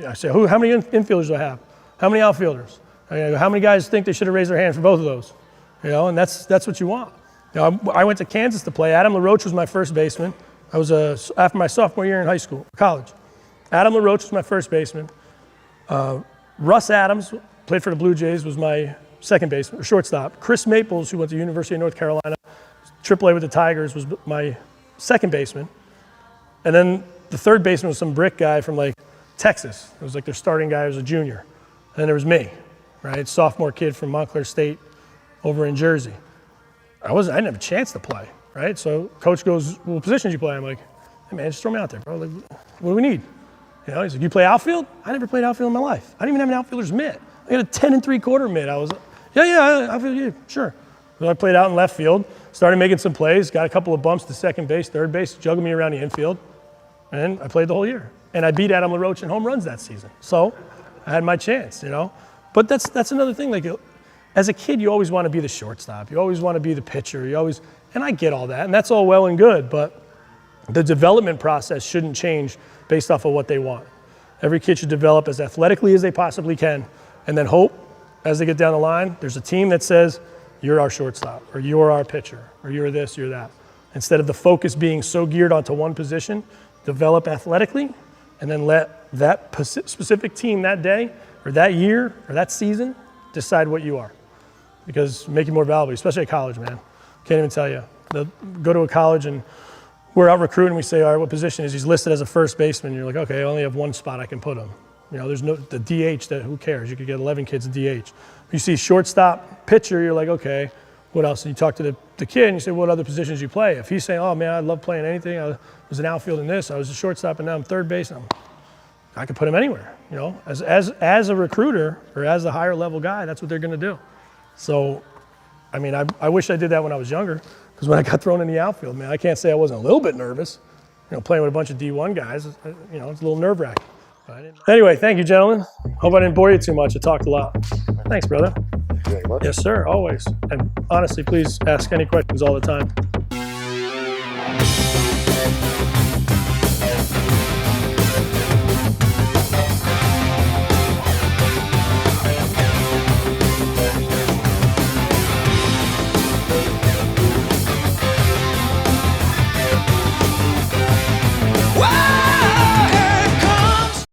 I say, how many infielders do I have? How many outfielders? How many guys think they should have raised their hand for both of those? And that's what you want. I went to Kansas to play. Adam LaRoche was my first baseman. I was after my sophomore year in college. Adam LaRoche was my first baseman. Russ Adams, played for the Blue Jays, was my second baseman, or shortstop. Chris Maples, who went to the University of North Carolina, AAA with the Tigers, was my second baseman. And then the third baseman was some brick guy from Texas. It was their starting guy was a junior. And then there was me, right? Sophomore kid from Montclair State over in Jersey. I didn't have a chance to play, right? So coach goes, well, what positions you play? I'm like, hey man, just throw me out there, bro. What do we need? He's like, you play outfield? I never played outfield in my life. I didn't even have an outfielder's mitt. I got a 10 3/4 mitt. I was like, yeah, I feel you, sure. So I played out in left field, started making some plays, got a couple of bumps to second base, third base, juggled me around the infield, and I played the whole year. And I beat Adam LaRoche in home runs that season. So I had my chance, you know. But that's another thing. Like, as a kid, you always want to be the shortstop. You always want to be the pitcher. And I get all that, and that's all well and good, but the development process shouldn't change based off of what they want. Every kid should develop as athletically as they possibly can, and then hope as they get down the line, there's a team that says, you're our shortstop, or you're our pitcher, or you're this, you're that. Instead of the focus being so geared onto one position, develop athletically, and then let that specific team that day, or that year, or that season, decide what you are. Because make you more valuable, especially at college, man. Can't even tell you. They'll go to a college and we're out recruiting, we say, all right, what position is he? He's listed as a first baseman. You're like, okay, I only have one spot I can put him. You know, there's no, the DH, who cares? You could get 11 kids a DH. You see shortstop, pitcher, you're like, okay, what else? And you talk to the kid and you say, what other positions you play? If he's saying, oh man, I love playing anything. I was an outfield in this, I was a shortstop and now I'm third base. I could put him anywhere, you know? As a recruiter or as a higher level guy, that's what they're gonna do. So, I mean, I wish I did that when I was younger, because when I got thrown in the outfield, man, I can't say I wasn't a little bit nervous. You know, playing with a bunch of D1 guys, you know, it's a little nerve-wracking. Anyway, thank you, gentlemen. Hope I didn't bore you too much. I talked a lot. Thanks, brother. Thank you very much. Yes, sir, always. And honestly, please ask any questions all the time.